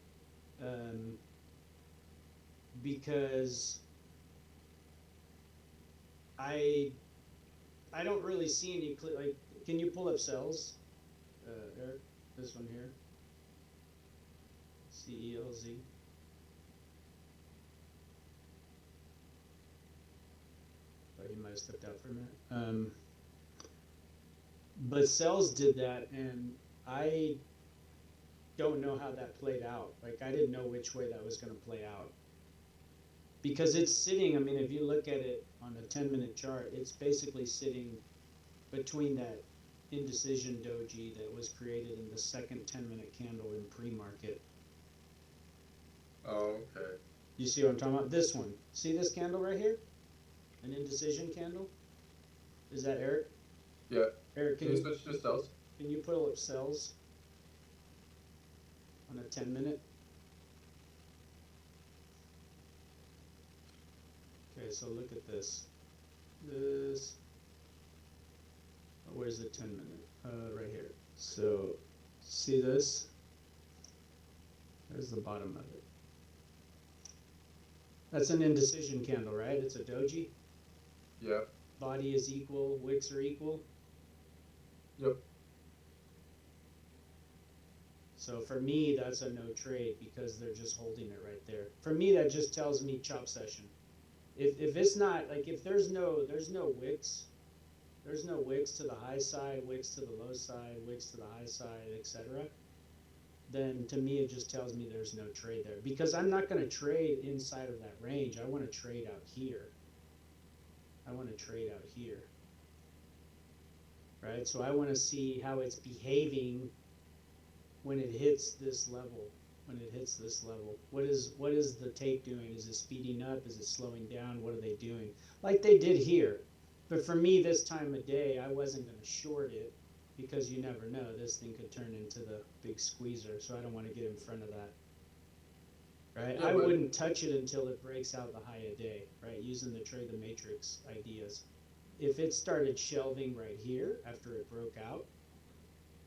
because I don't really see any like. Can you pull up cells, Eric? This one here. CELZ. Oh, you might have stepped out for a minute. But cells did that, and I don't know how that played out. Like I didn't know which way that was going to play out. Because it's sitting, I mean, if you look at it on a 10-minute chart, it's basically sitting between that indecision doji that was created in the second 10-minute candle in pre-market. Oh, okay. You see what I'm talking about? This one. See this candle right here? An indecision candle? Is that Eric? Yeah. Eric, Can you switch to cells? can you pull up cells on a 10-minute? Okay, so look at this. This. Oh, where's the 10-minute? Right here. So, see this? There's the bottom of it. That's an indecision candle, right? It's a doji. Yeah. Body is equal, wicks are equal. Yep. So for me, that's a no trade because they're just holding it right there. For me, that just tells me chop session. If it's not like if there's no wicks, there's no wicks to the high side, wicks to the low side, wicks to the high side, etc. Then to me it just tells me there's no trade there because I'm not going to trade inside of that range. I want to trade out here. I want to trade out here. Right? So I want to see how it's behaving when it hits this level. When it hits this level, what is the tape doing? Is it speeding up? Is it slowing down? What are they doing? Like they did here. But for me, this time of day, I wasn't going to short it because you never know. This thing could turn into the big squeezer, so I don't want to get in front of that. Right? Yeah, I but- wouldn't touch it until it breaks out the high of day, right? Using the trade the matrix ideas. If it started shelving right here after it broke out,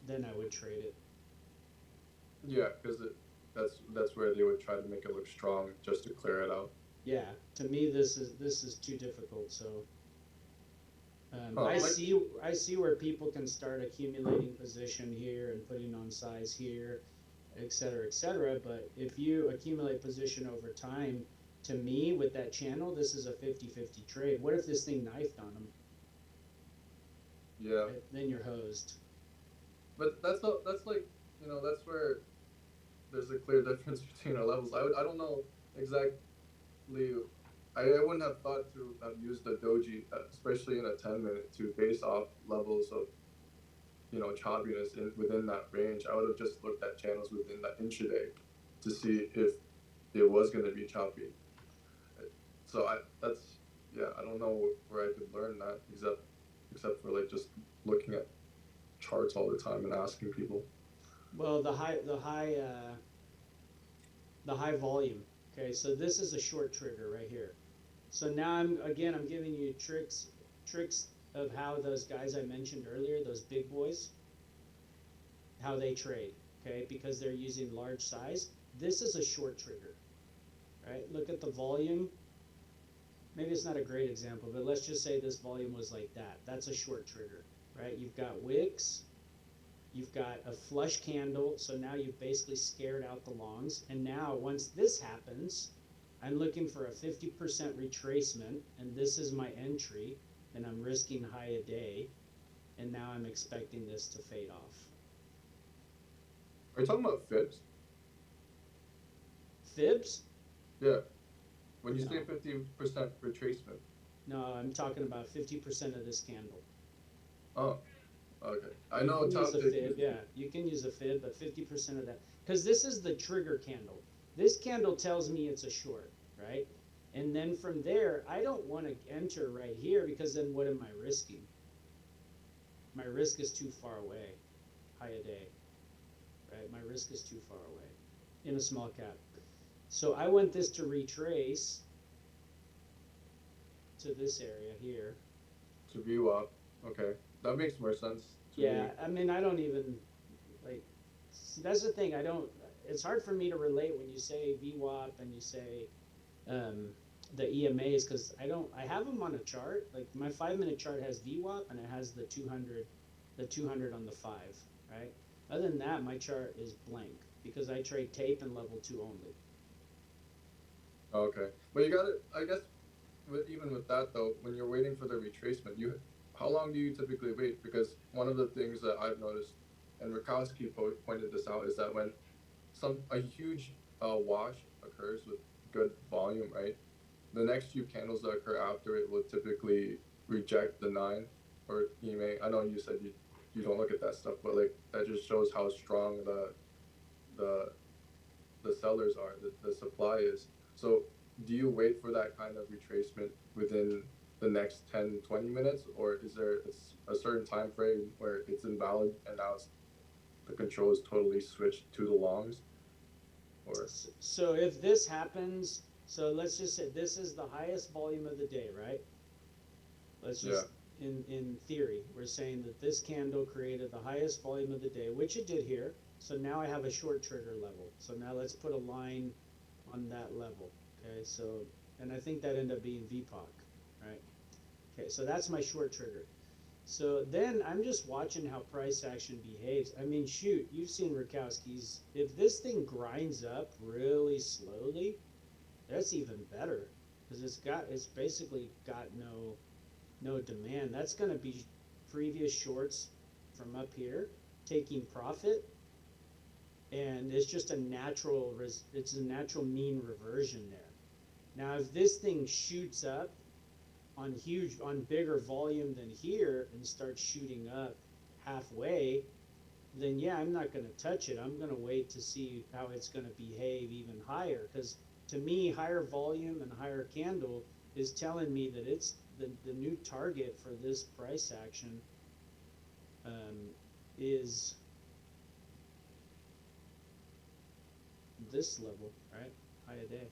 then I would trade it. Yeah, because that's where they would try to make it look strong just to clear it out. Yeah, to me this is too difficult. So Oh, I like- see where people can start accumulating position here and putting on size here, et cetera. But if you accumulate position over time, to me with that channel, this is a 50-50 trade. What if this thing knifed on them? Yeah. Right? Then you're hosed. But that's like, you know, that's where there's a clear difference between our levels. I don't know exactly. I wouldn't have thought to have used the doji, especially in a 10-minute, to base off levels of, you know, choppiness within that range. I would have just looked at channels within that intraday to see if it was going to be choppy. So I don't know where I could learn that except for like just looking at charts all the time and asking people. Well, the high volume. Okay, so this is a short trigger right here. So now I'm giving you tricks of how those guys I mentioned earlier, those big boys, how they trade. Okay, because they're using large size. This is a short trigger. Right? Look at the volume. Maybe it's not a great example, but let's just say this volume was like that. That's a short trigger, right? You've got wicks. You've got a flush candle, so now you've basically scared out the longs. And now, once this happens, I'm looking for a 50% retracement, and this is my entry, and I'm risking high a day, and now I'm expecting this to fade off. Are you talking about fibs? Fibs? Yeah. When you No. say 50% retracement. No, I'm talking about 50% of this candle. Oh. Okay. I know You can use top a fib, yeah. You can use a fib, but 50% of that. Because this is the trigger candle. This candle tells me it's a short, right? And then from there, I don't want to enter right here because then what am I risking? My risk is too far away. High a day, right? My risk is too far away in a small cap. So I want this to retrace to this area here. To view up. Okay. That makes more sense to Yeah, me. I mean, I don't even, like, that's the thing, it's hard for me to relate when you say VWAP and you say the EMAs, because I have them on a chart, like my 5-minute chart has VWAP and it has the 200 on the 5, right? Other than that, my chart is blank, because I trade tape and level 2 only. Okay. But you got it. I guess even with that though, when you're waiting for the retracement, how long do you typically wait? Because one of the things that I've noticed, and Rakowski pointed this out, is that when a huge wash occurs with good volume, right? The next few candles that occur after it will typically reject the nine or EMA. I know you said you don't look at that stuff, but like that just shows how strong the the sellers are, the supply is. So do you wait for that kind of retracement within the next 10, 20 minutes, or is there a certain time frame where it's invalid and now the control is totally switched to the longs? Or So if this happens, so let's just say this is the highest volume of the day, right? Let's yeah, just, in theory, we're saying that this candle created the highest volume of the day, which it did here. So now I have a short trigger level. So now let's put a line on that level. Okay, so, and I think that ended up being VPOC, right? Okay, so that's my short trigger. So then I'm just watching how price action behaves. I mean, shoot, you've seen Rakowski's. If this thing grinds up really slowly, that's even better because it's basically got no demand. That's going to be previous shorts from up here taking profit, and it's just it's a natural mean reversion there. Now, if this thing shoots up on bigger volume than here and starts shooting up halfway, then yeah, I'm not going to touch it. I'm going to wait to see how it's going to behave even higher, because to me, higher volume and higher candle is telling me that it's the new target for this price action is this level, right? High a day.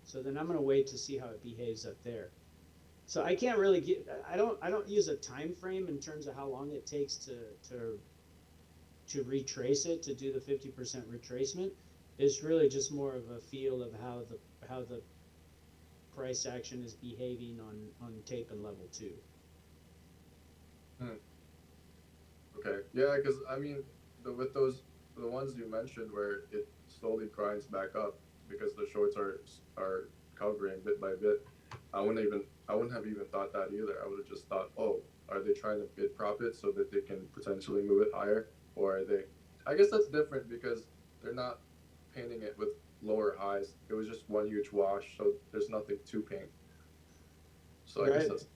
So then I'm going to wait to see how it behaves up there. So I can't really get. I don't use a time frame in terms of how long it takes to retrace it, to do the 50% retracement. It's really just more of a feel of how the price action is behaving on tape and level 2. okay, yeah, because I mean, with the ones you mentioned where it slowly grinds back up because the shorts are covering bit by bit. I wouldn't have even thought that either. I would have just thought, oh, are they trying to bid profit so that they can potentially move it higher, or are they? I guess that's different because they're not painting it with lower highs. It was just one huge wash, so there's nothing to paint. So I guess Right. that's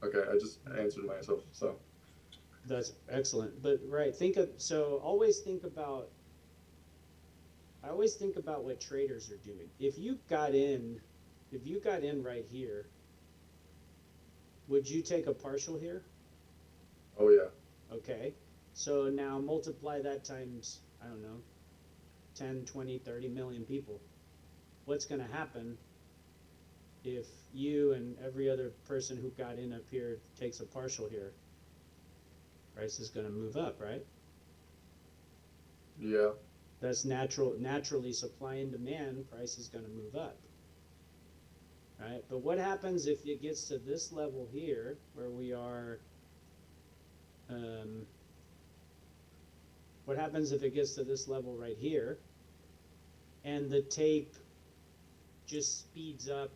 okay. I just answered myself. So That's excellent. But right, think of so always think about I always think about what traders are doing. If you got in right here, would you take a partial here? oh yeah, Okay. So now multiply that times, I don't know, 10, 20, 30 million people. What's going to happen if you and every other person who got in up here takes a partial here? Price is going to move up, right? yeah. That's naturally supply and demand, price is going to move up. Right? But what happens if it gets to this level here where we are what happens if it gets to this level right here and the tape just speeds up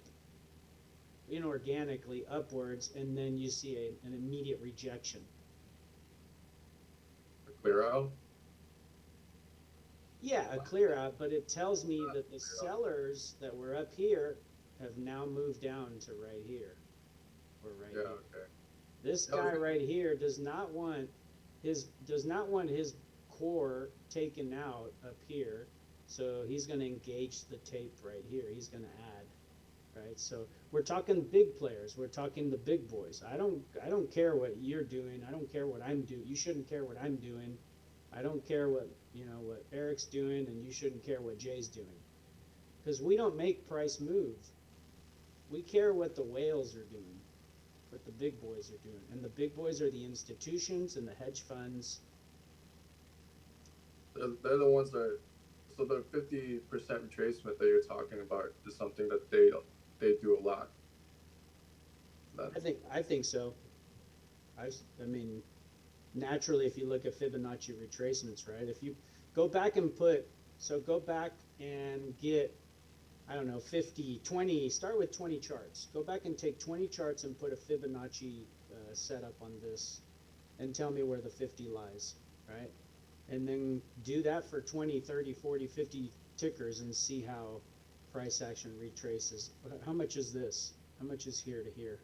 inorganically upwards, and then you see an immediate rejection? Clear out. Yeah, a clear out, but it tells me that the sellers that were up here have now moved down to right here or right Yeah. here. Okay. This That was guy good. right here does not want his core taken out up here, so he's going to engage the tape right here. He's going to add, right? So we're talking big players. We're talking the big boys. I don't care what you're doing. I don't care what I'm doing. You shouldn't care what I'm doing. I don't care what Eric's doing, and you shouldn't care what Jay's doing, because we don't make price move. We care what the whales are doing, what the big boys are doing, and the big boys are the institutions and the hedge funds. They're the ones that. So the 50% retracement that you're talking about is something that they do a lot. That's I think so. I mean, naturally, if you look at Fibonacci retracements, right? If you go back and go back and get, I don't know, 50, 20, start with 20 charts. Go back and take 20 charts and put a Fibonacci setup on this and tell me where the 50 lies, right? and then do that for 20, 30, 40, 50 tickers and see how price action retraces. How much is this? How much is here to here?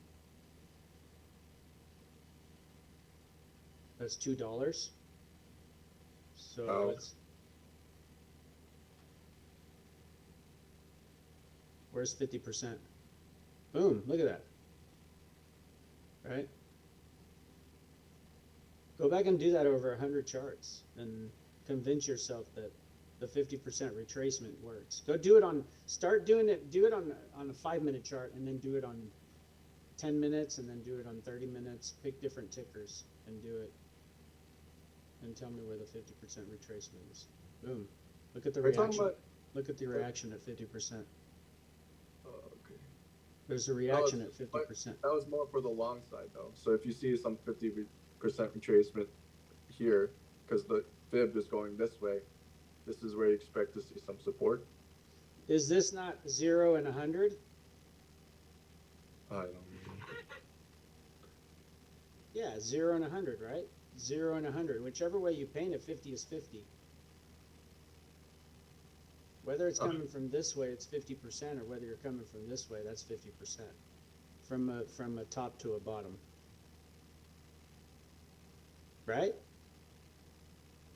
That's $2. So Oh. it's, where's 50%? Boom, look at that. Right? Go back and do that over 100 charts and convince yourself that the 50% retracement works. Go do it on, start doing it, do it on a 5-minute chart, and then do it on 10 minutes, and then do it on 30 minutes. Pick different tickers and do it. And tell me where the 50% retracement is. Boom. Look at the Are you talking reaction. about? Look at the reaction at 50%. Okay. There's a reaction it's- at 50%. That was more for the long side though. So if you see some 50% retracement here, because the fib is going this way, this is where you expect to see some support. Is this not 0 and 100? I don't know. Yeah, 0 and 100, right? 0 and 100. Whichever way you paint it, 50 is 50. Whether it's coming from this way, it's 50%, or whether you're coming from this way, that's 50%. From a top to a bottom. Right?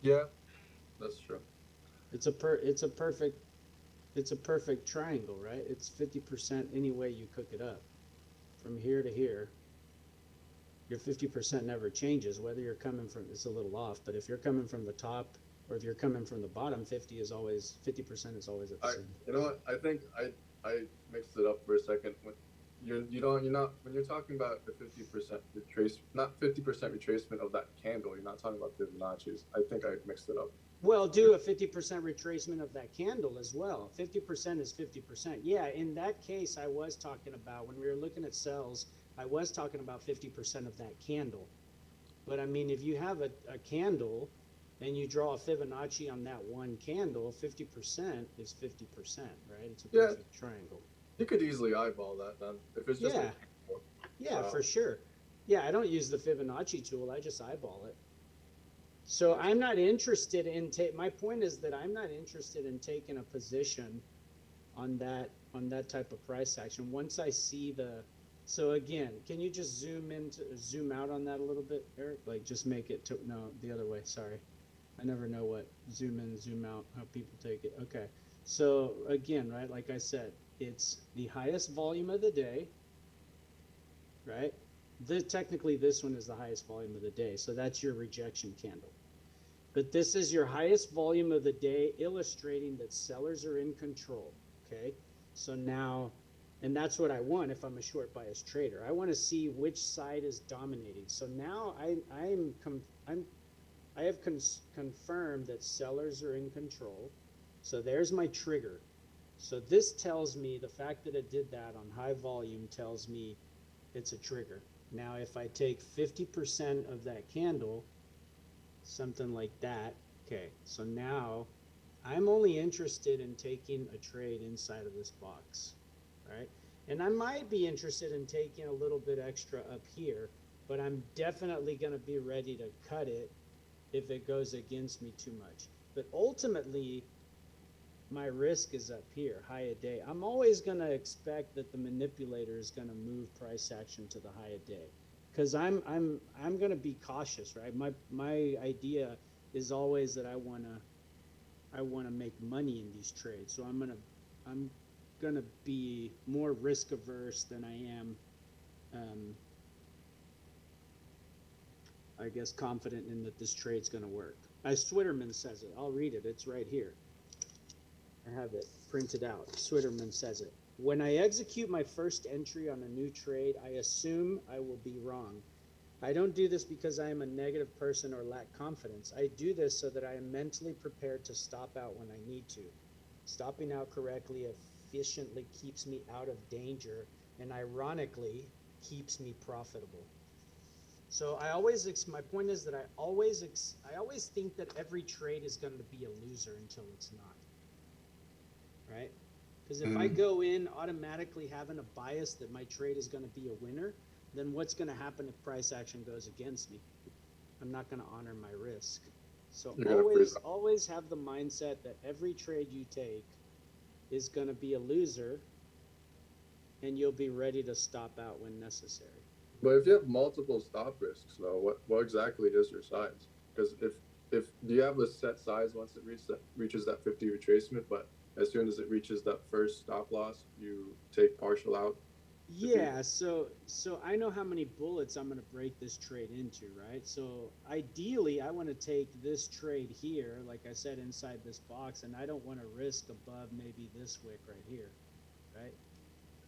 Yeah, that's true. It's a perfect triangle, right? It's 50% any way you cook it up. From here to here, your 50% never changes. Whether you're coming from, it's a little off, but if you're coming from the top or if you're coming from the bottom, 50% is always at the same. You know what? I think I mixed it up for a second. When when you're talking about the 50% retrace, not 50% retracement of that candle, you're not talking about Fibonacci's. I think I mixed it up. Well, do a 50% retracement of that candle as well. 50% is 50%. Yeah, in that case, I was talking about, when we were looking at cells, I was talking about 50% of that candle. But I mean, if you have a candle and you draw a Fibonacci on that one candle, 50% is 50%, right? It's a perfect triangle. You could easily eyeball that then. If it's just Yeah. Yeah, for sure. Yeah, I don't use the Fibonacci tool. I just eyeball it. So I'm not interested in my point is that I'm not interested in taking a position on that type of price action. Once I see so again, can you just zoom out on that a little bit, Eric? Like just make it no, the other way, sorry. I never know what zoom in, zoom out, how people take it. Okay. So again, right, like I said, it's the highest volume of the day, right? Technically this one is the highest volume of the day, so that's your rejection candle. But this is your highest volume of the day, illustrating that sellers are in control, okay? So now, and that's what I want if I'm a short bias trader. I want to see which side is dominating. So now I have confirmed that sellers are in control. So there's my trigger. So this tells me, the fact that it did that on high volume tells me it's a trigger. Now, if I take 50% of that candle, something like that, okay, so now I'm only interested in taking a trade inside of this box, right? And I might be interested in taking a little bit extra up here, but I'm definitely going to be ready to cut it if it goes against me too much. But ultimately, my risk is up here, high a day. I'm always going to expect that the manipulator is going to move price action to the high a day, because I'm going to be cautious, right? My idea is always that I want to make money in these trades. So I'm going to be more risk averse than I am I guess confident in that this trade's going to work. As Switterman says it, I'll read it. It's right here. I have it printed out. Switterman says it. When I execute my first entry on a new trade, I assume I will be wrong. I don't do this because I am a negative person or lack confidence. I do this so that I am mentally prepared to stop out when I need to. Stopping out correctly efficiently keeps me out of danger and ironically keeps me profitable. So my point is that I always think that every trade is going to be a loser until it's not. Right? Because if I go in automatically having a bias that my trade is going to be a winner, then what's going to happen if price action goes against me? I'm not going to honor my risk. So You're gonna freeze always have the mindset that every trade you take is going to be a loser, and you'll be ready to stop out when necessary. But if you have multiple stop risks, though, what exactly is your size? Because if do you have a set size once it reaches that 50 retracement, but as soon as it reaches that first stop loss, you take partial out. Yeah, so I know how many bullets I'm going to break this trade into, right? So ideally, I want to take this trade here, like I said, inside this box, and I don't want to risk above maybe this wick right here, right?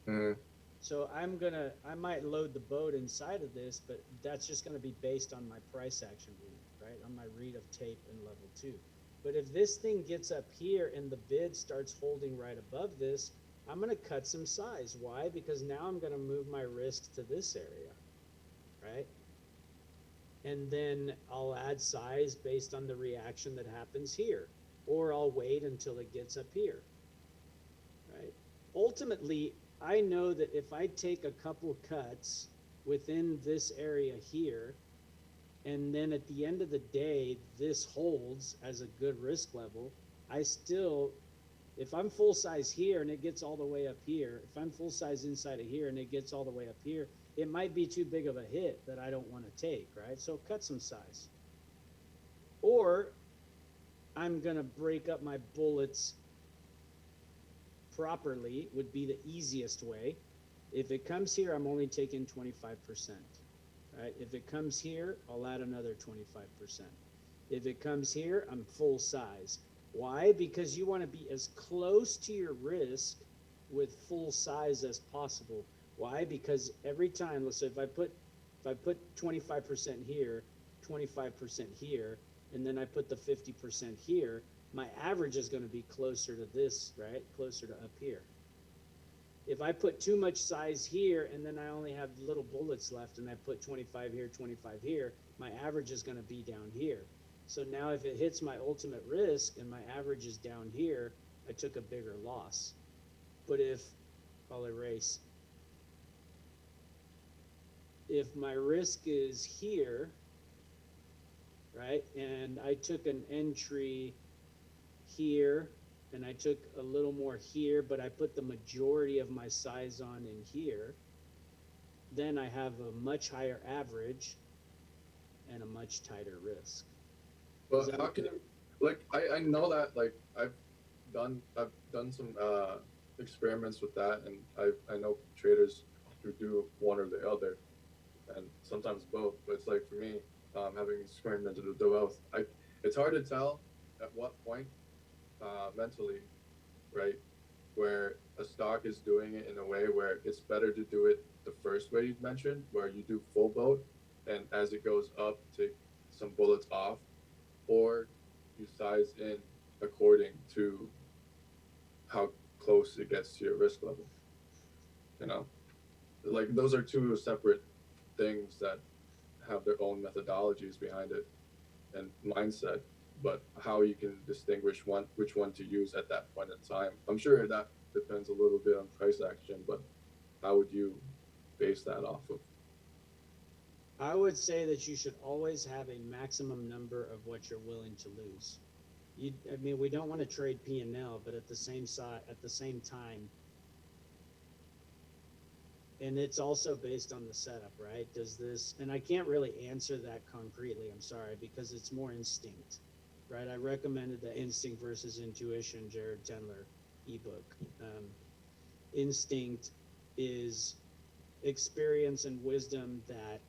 Mm, So I might load the boat inside of this, but that's just going to be based on my price action read, right? On my read of tape in level 2. But if this thing gets up here and the bid starts holding right above this, I'm going to cut some size. Why? Because now I'm going to move my risk to this area, right? And then I'll add size based on the reaction that happens here, or I'll wait until it gets up here, right? Ultimately, I know that if I take a couple cuts within this area here, and then at the end of the day, this holds as a good risk level, I still, if I'm full size here and it gets all the way up here, if I'm full size inside of here and it gets all the way up here, it might be too big of a hit that I don't want to take, right? So cut some size. Or I'm going to break up my bullets properly, would be the easiest way. If it comes here, I'm only taking 25%, right? If it comes here, I'll add another 25%. If it comes here, I'm full size. Why? Because you want to be as close to your risk with full size as possible. Why? Because every time, let's say if I put 25% here, 25% here, and then I put the 50% here, my average is going to be closer to this, right? Closer to up here. If I put too much size here and then I only have little bullets left and I put 25 here, 25 here, my average is going to be down here. So now if it hits my ultimate risk and my average is down here, I took a bigger loss. But I'll erase. If my risk is here, right, and I took an entry here and I took a little more here, but I put the majority of my size on in here, then I have a much higher average and a much tighter risk. but how can you, like, I know that, like, I've done some experiments with that, and I know traders who do one or the other, and sometimes both. But it's like for me, having experimented with both, it's hard to tell at what point mentally, right, where a stock is doing it in a way where it's better to do it the first way you mentioned, where you do full boat, and as it goes up, take some bullets off, or you size in according to how close it gets to your risk level. You know, like those are two separate things that have their own methodologies behind it and mindset, but how you can distinguish which one to use at that point in time, I'm sure that depends a little bit on price action, but how would you base that off of? I would say that you should always have a maximum number of what you're willing to lose. I mean, we don't want to trade P&L, but at the same time, and it's also based on the setup, right? Does this, and I can't really answer that concretely, I'm sorry, because it's more instinct, right? I recommended the Instinct versus Intuition, Jared Tendler ebook. Instinct is experience and wisdom that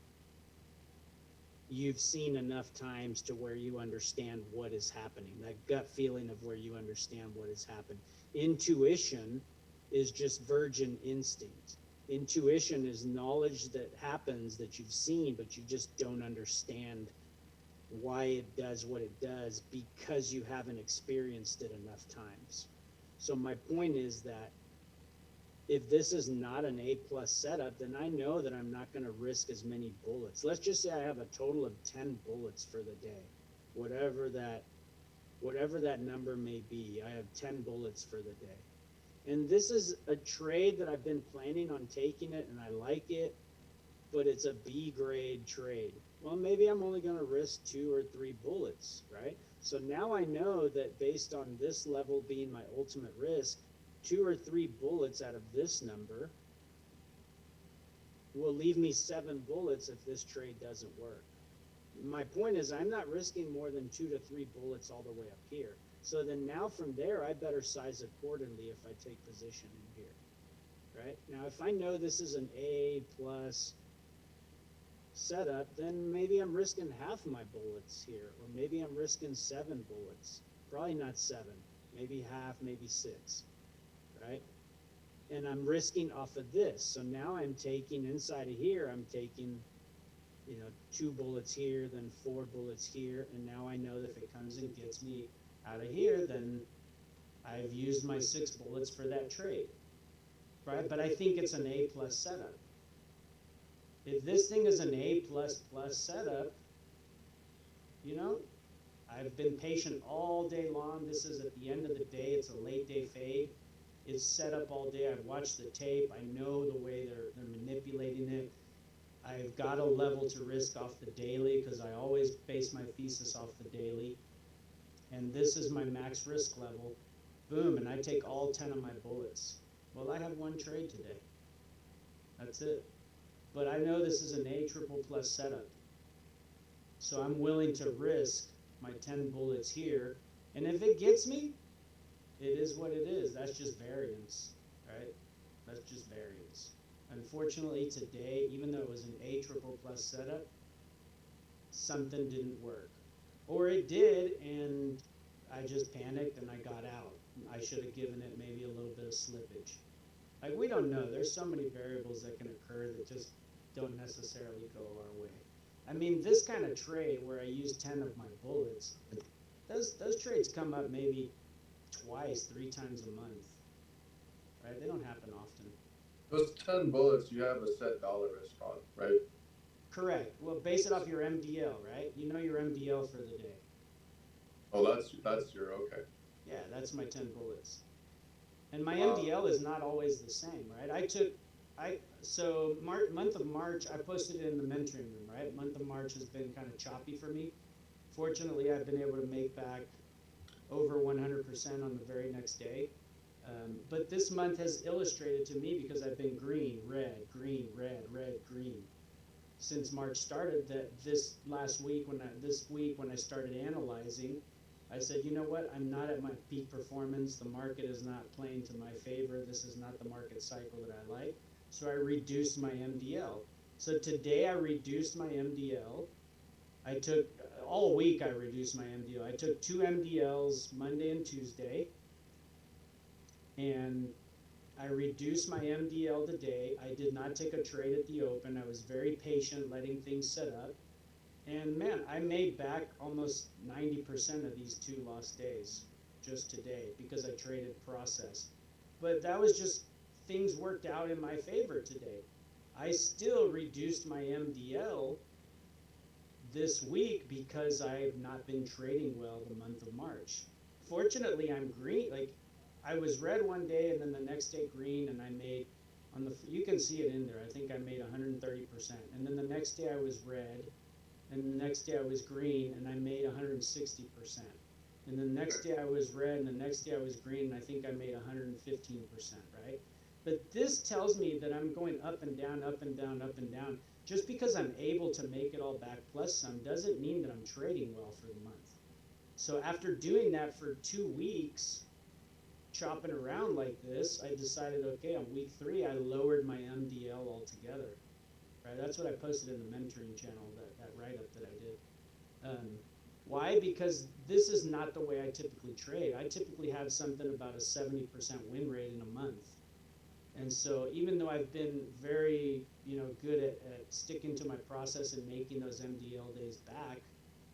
you've seen enough times to where you understand what is happening, that gut feeling of where you understand what has happened. Intuition is just virgin instinct. Intuition is knowledge that happens that you've seen, but you just don't understand why it does what it does because you haven't experienced it enough times. So my point is that if this is not an A+ setup, then I know that I'm not going to risk as many bullets. Let's just say I have a total of 10 bullets for the day, whatever that number may be. I have 10 bullets for the day. And this is a trade that I've been planning on taking it and I like it, but it's a B grade trade. well, maybe I'm only going to risk 2 or 3 bullets, right? So now I know that based on this level being my ultimate risk, 2 or 3 bullets out of this number will leave me 7 bullets if this trade doesn't work. My point is I'm not risking more than 2 to 3 bullets all the way up here. So then now from there, I better size accordingly if I take position in here, right? Now, if I know this is an A plus setup, then maybe I'm risking half my bullets here, or maybe I'm risking 7 bullets. Probably not 7, maybe half, maybe 6, right? And I'm risking off of this. So now I'm taking inside of here, I'm taking, 2 bullets here, then 4 bullets here, and now I know that if it comes and gets me out of here, then I've used my 6 bullets for that trade, right? But I think it's an A plus setup. If this thing is an A plus setup, I've been patient all day long. This is at the end of the day. It's a late day fade. It's set up all day. I've watched the tape. I know the way they're manipulating it. I've got a level to risk off the daily because I always base my thesis off the daily. And this is my max risk level. Boom, and I take all 10 of my bullets. Well, I have 1 trade today. That's it. But I know this is an A triple plus setup. So I'm willing to risk my 10 bullets here. And if it gets me, it is what it is. That's just variance, right? That's just variance. Unfortunately, today, even though it was an A triple plus setup, something didn't work. Or it did, and I just panicked and I got out. I should have given it maybe a little bit of slippage. Like, we don't know. There's so many variables that can occur that just don't necessarily go our way. I mean, this kind of trade where I use 10 of my bullets, those trades come up maybe twice, 3 times a month, right? They don't happen often. Those 10 bullets, you have a set dollar risk on, right? Correct. Well, base it off your MDL, right? You know your MDL for the day. Oh, that's your, okay. Yeah, that's my 10 bullets. And my MDL is not always the same, right? So month of March, I posted it in the mentoring room, right? Month of March has been kind of choppy for me. Fortunately, I've been able to make back over 100% on the very next day. But this month has illustrated to me, because I've been green, red, green, red, red, green, since March started, that this week when I started analyzing, I said, you know what, I'm not at my peak performance. The market is not playing to my favor. This is not the market cycle that I like. So I reduced my MDL. So today I reduced my MDL. I took, all week I reduced my MDL. I took 2 MDLs Monday and Tuesday. And I reduced my MDL today. I did not take a trade at the open. I was very patient, letting things set up. And man, I made back almost 90% of these 2 lost days just today because I traded process. But that was just, things worked out in my favor today. I still reduced my MDL this week because I have not been trading well the month of March. Fortunately, I'm green. Like, I was red one day and then the next day green, and I made, you can see it in there, I think I made 130%. And then the next day I was red, and the next day I was green, and I made 160%. And the next day I was red, and the next day I was green, and I think I made 115%, right? But this tells me that I'm going up and down, up and down, up and down. Just because I'm able to make it all back plus some doesn't mean that I'm trading well for the month. So after doing that for 2 weeks, chopping around like this, I decided, okay, on week 3, I lowered my MDL altogether. Right? That's what I posted in the mentoring channel, that write-up that I did. Why? Because this is not the way I typically trade. I typically have something about a 70% win rate in a month. And so even though I've been very, good at sticking to my process and making those MDL days back,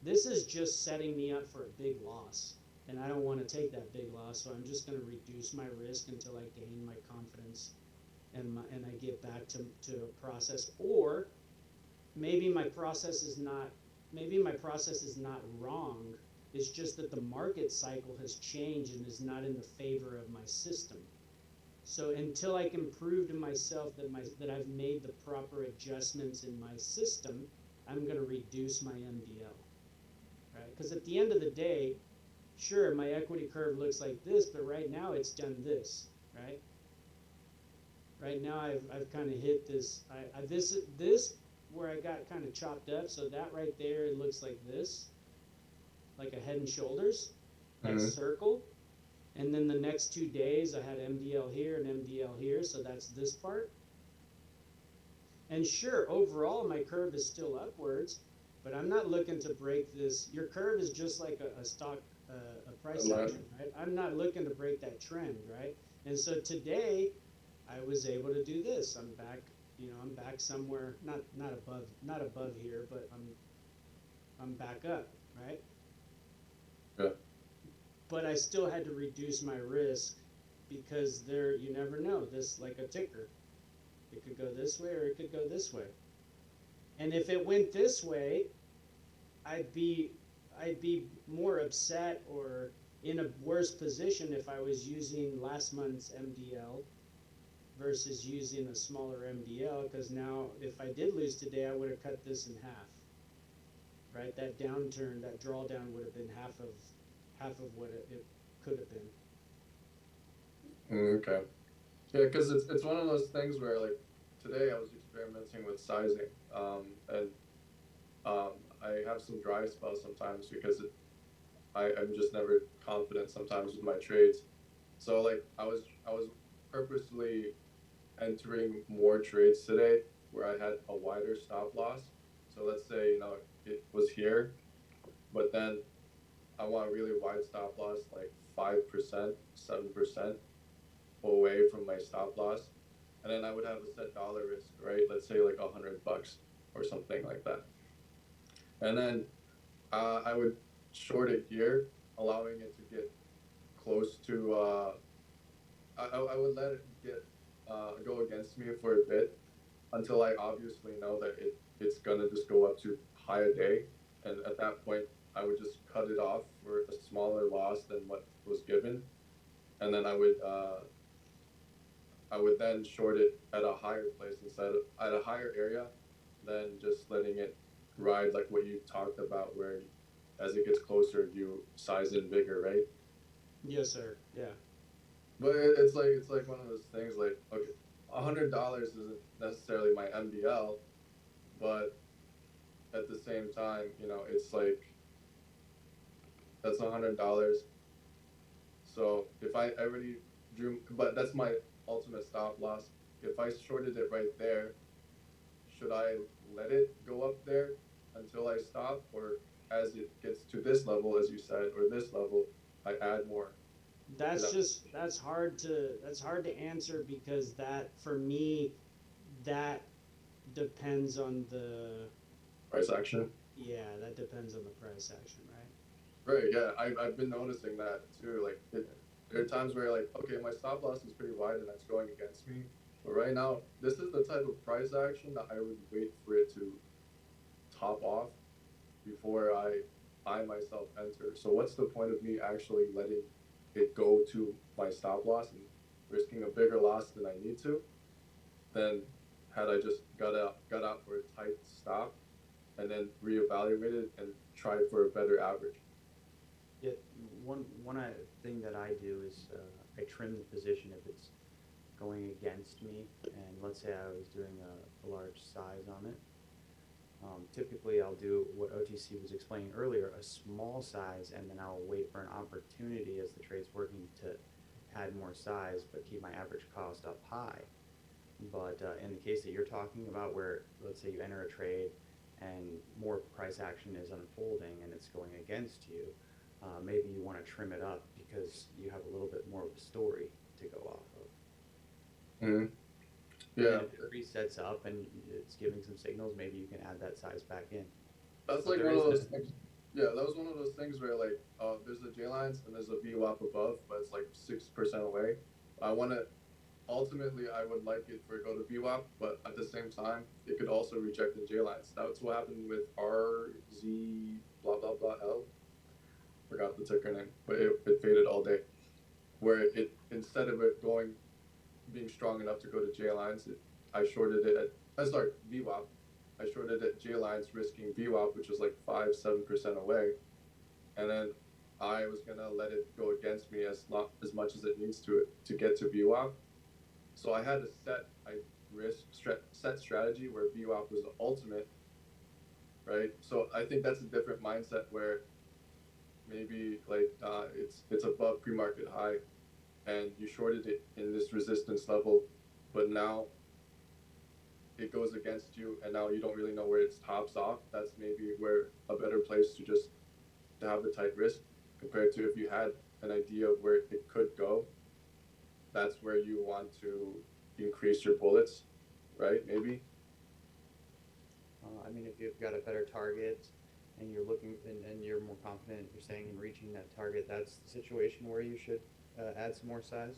this is just setting me up for a big loss. And I don't want to take that big loss, so I'm just going to reduce my risk until I gain my confidence and I get back to a process. Or maybe my process is not wrong. It's just that the market cycle has changed and is not in the favor of my system. So until I can prove to myself that I've made the proper adjustments in my system, I'm going to reduce my MDL, right? Because at the end of the day, sure, my equity curve looks like this, but right now it's done this, right? Right now I've kind of hit this, this where I got kind of chopped up, so that right there, it looks like this, like a head and shoulders, that Mhm. circle. And then the next 2 days I had MDL here and MDL here, so that's this part. And sure, overall my curve is still upwards, but I'm not looking to break this. Your curve is just like a stock, a price A line. action, right? I'm not looking to break that trend, right? And so today I was able to do this. I'm back, I'm back somewhere, not above here, but I'm back up, right? Yeah. But I still had to reduce my risk because you never know, this like a ticker. It could go this way or it could go this way. And if it went this way, I'd be more upset or in a worse position if I was using last month's MDL versus using a smaller MDL, because now if I did lose today, I would have cut this in half. Right? That downturn, that drawdown would have been half of what it could have been. Okay. Yeah, because it's one of those things where like today I was experimenting with sizing, and I have some dry spells sometimes because I'm just never confident sometimes with my trades. So like I was purposely entering more trades today where I had a wider stop loss. So let's say it was here, but then I want a really wide stop loss, like 5%, 7% away from my stop loss, and then I would have a set dollar risk, right? Let's say like $100 or something like that, and then I would short it here, allowing it to get close to. I would let it get go against me for a bit until I obviously know that it's gonna just go up to higher day, and at that point I would just cut it off for a smaller loss than what was given, and then I would then short it at a higher place instead of at a higher area than just letting it ride like what you talked about, where as it gets closer you size in bigger, right? Yes, sir. Yeah. But it's like one of those things like, okay, $100 isn't necessarily my MBL, but at the same time, it's like that's $100. So if I already drew, but that's my ultimate stop loss. If I shorted it right there, should I let it go up there until I stop, or as it gets to this level, as you said, or this level, I add more? That's hard to answer, because that, for me, that depends on the Price action. that depends on the price action, right? Right. Yeah. I've been noticing that too. Like there are times where like, okay, my stop loss is pretty wide and that's going against me. But right now, this is the type of price action that I would wait for it to top off before I myself enter. So what's the point of me actually letting it go to my stop loss and risking a bigger loss than I need to? Then had I just got out for a tight stop and then reevaluated and tried for a better average. Yeah, one thing that I do is I trim the position if it's going against me, and let's say I was doing a large size on it. Typically, I'll do what OTC was explaining earlier, a small size, and then I'll wait for an opportunity as the trade's working to add more size, but keep my average cost up high. But in the case that you're talking about, where let's say you enter a trade and more price action is unfolding and it's going against you, maybe you want to trim it up because you have a little bit more of a story to go off of. Mm-hmm. And Yeah, then if it resets up and it's giving some signals, maybe you can add that size back in. that's But like there one of is those that. things. Yeah, that was one of those things where like, there's a J lines and there's a VWAP above, but it's like 6% away. I want to ultimately I would like it for it to go to VWAP, but at the same time, it could also reject the J lines. That's what happened with RZ blah blah blah L. Forgot the ticker name, but it faded all day. Where it instead of it being strong enough to go to J lines, I shorted it at sorry VWAP, I shorted at J lines, risking VWAP, which was like 5-7% away, and then I was gonna let it go against me as much as it needs to get to VWAP. So I had to set strategy where VWAP was the ultimate, right? So I think that's a different mindset where maybe like it's above pre-market high, and you shorted it in this resistance level, but now it goes against you, and now you don't really know where it tops off. That's maybe where a better place to have the tight risk compared to if you had an idea of where it could go. That's where you want to increase your bullets, right? Maybe. I mean, if you've got a better target and you're looking and you're more confident, you're saying in reaching that target, that's the situation where you should add some more size.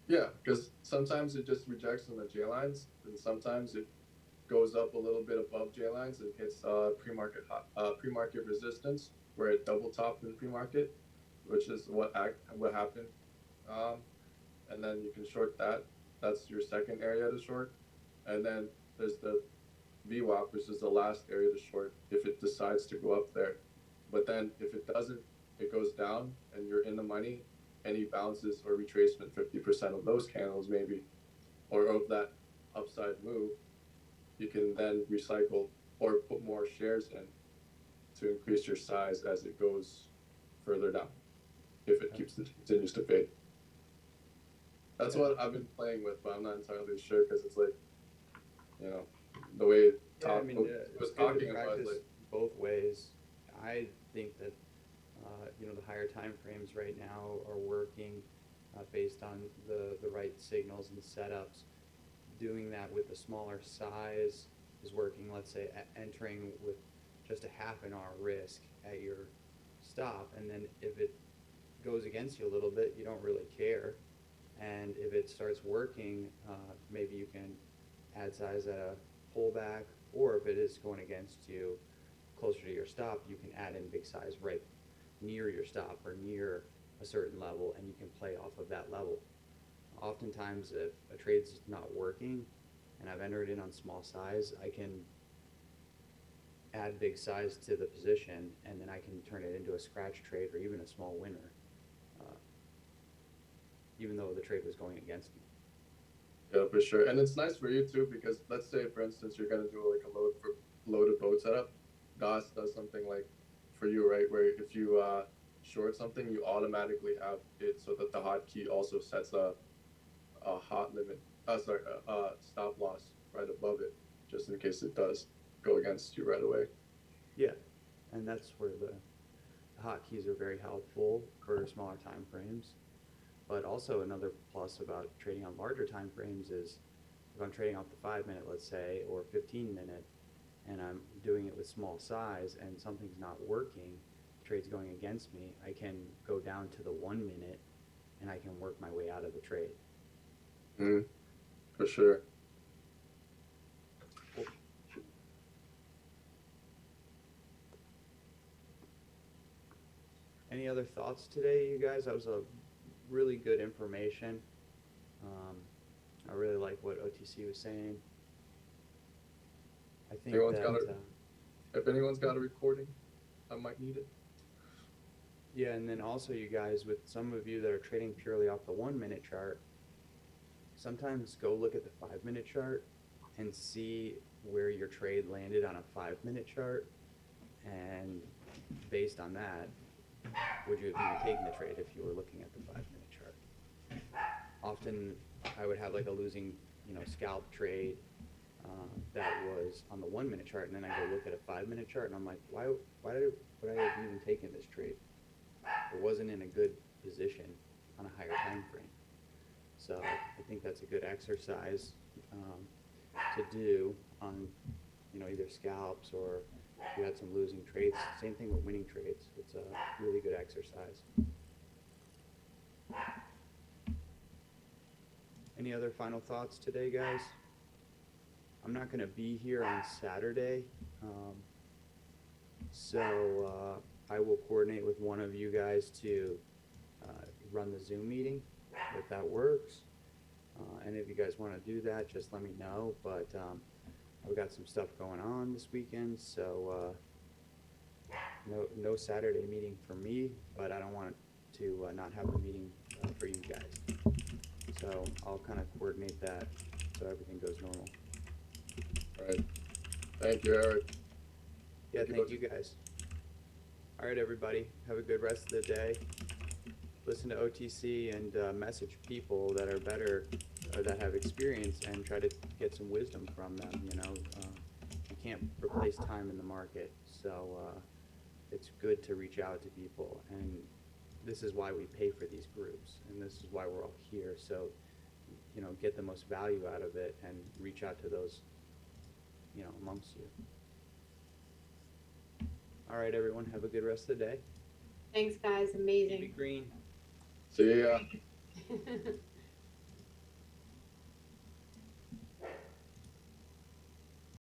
Yeah, because sometimes it just rejects on the J lines, and sometimes it goes up a little bit above J lines and hits pre-market resistance where it double topped in pre-market, which is what happened. Um, and then you can short that. That's your second area to short, and then there's the VWAP, which is the last area to short if it decides to go up there. But then if it doesn't, it goes down and you're in the money. Any bounces or retracement, 50% of those candles maybe, or of that upside move, you can then recycle or put more shares in to increase your size as it goes further down, if it continues to fade. That's what I've been playing with, but I'm not entirely sure because it's like, you know, the way I mean, was it's good to talking about practice like, both ways. I think that the higher time frames right now are working based on the right signals and setups. Doing that with a smaller size is working. Let's say entering with just a half an hour risk at your stop, and then if it goes against you a little bit, you don't really care. And if it starts working, maybe you can add size at a pullback, or if it is going against you closer to your stop, you can add in big size right near your stop or near a certain level, and you can play off of that level. Oftentimes, if a trade's not working and I've entered in on small size, I can add big size to the position, and then I can turn it into a scratch trade or even a small winner, uh, even though the trade was going against me. yeah, for sure. And it's nice for you too, because let's say, for instance, you're gonna do like a loaded boat setup. DOS does something like for you, right? Where if you short something, you automatically have it so that the hotkey also sets a hot limit. Sorry, stop loss right above it, just in case it does go against you right away. Yeah, and that's where the hotkeys are very helpful for smaller time frames. But also another plus about trading on larger time frames is if I'm trading off the 5 minute, let's say, or 15 minute, and I'm doing it with small size and something's not working, the trade's going against me, I can go down to the 1 minute and I can work my way out of the trade. For sure. Any other thoughts today, you guys? That was a really good information. I really like what OTC was saying. I think If anyone's got a recording, I might need it. yeah, and then also you guys, with some of you that are trading purely off the 1 minute chart, sometimes go look at the 5 minute chart and see where your trade landed on a 5 minute chart, and based on that, would you have even taken the trade if you were looking at the 5 minute chart? Often I would have like a losing, scalp trade that was on the 1 minute chart, and then I go look at a 5 minute chart, and I'm like, why would I have even taken this trade? It wasn't in a good position on a higher time frame. So I think that's a good exercise to do on, either scalps or if you had some losing trades. Same thing with winning trades. It's a really good exercise. Any other final thoughts today, guys? I'm not going to be here on Saturday, so I will coordinate with one of you guys to run the Zoom meeting, if that works. And if you guys want to do that, just let me know. But I've got some stuff going on this weekend, so no Saturday meeting for me, but I don't want to not have a meeting for you guys. So I'll kind of coordinate that so everything goes normal. Right. Thank you, Eric. Yeah, Thank you thank you guys. All right, everybody, have a good rest of the day. Listen to OTC and message people that are better or that have experience and try to get some wisdom from them. You know, you can't replace time in the market, so it's good to reach out to people. And this is why we pay for these groups, and this is why we're all here. So, you know, get the most value out of it and reach out to those, you know, amongst you. All right, everyone, have a good rest of the day. Thanks, guys. Keep Amazing. it green. See ya.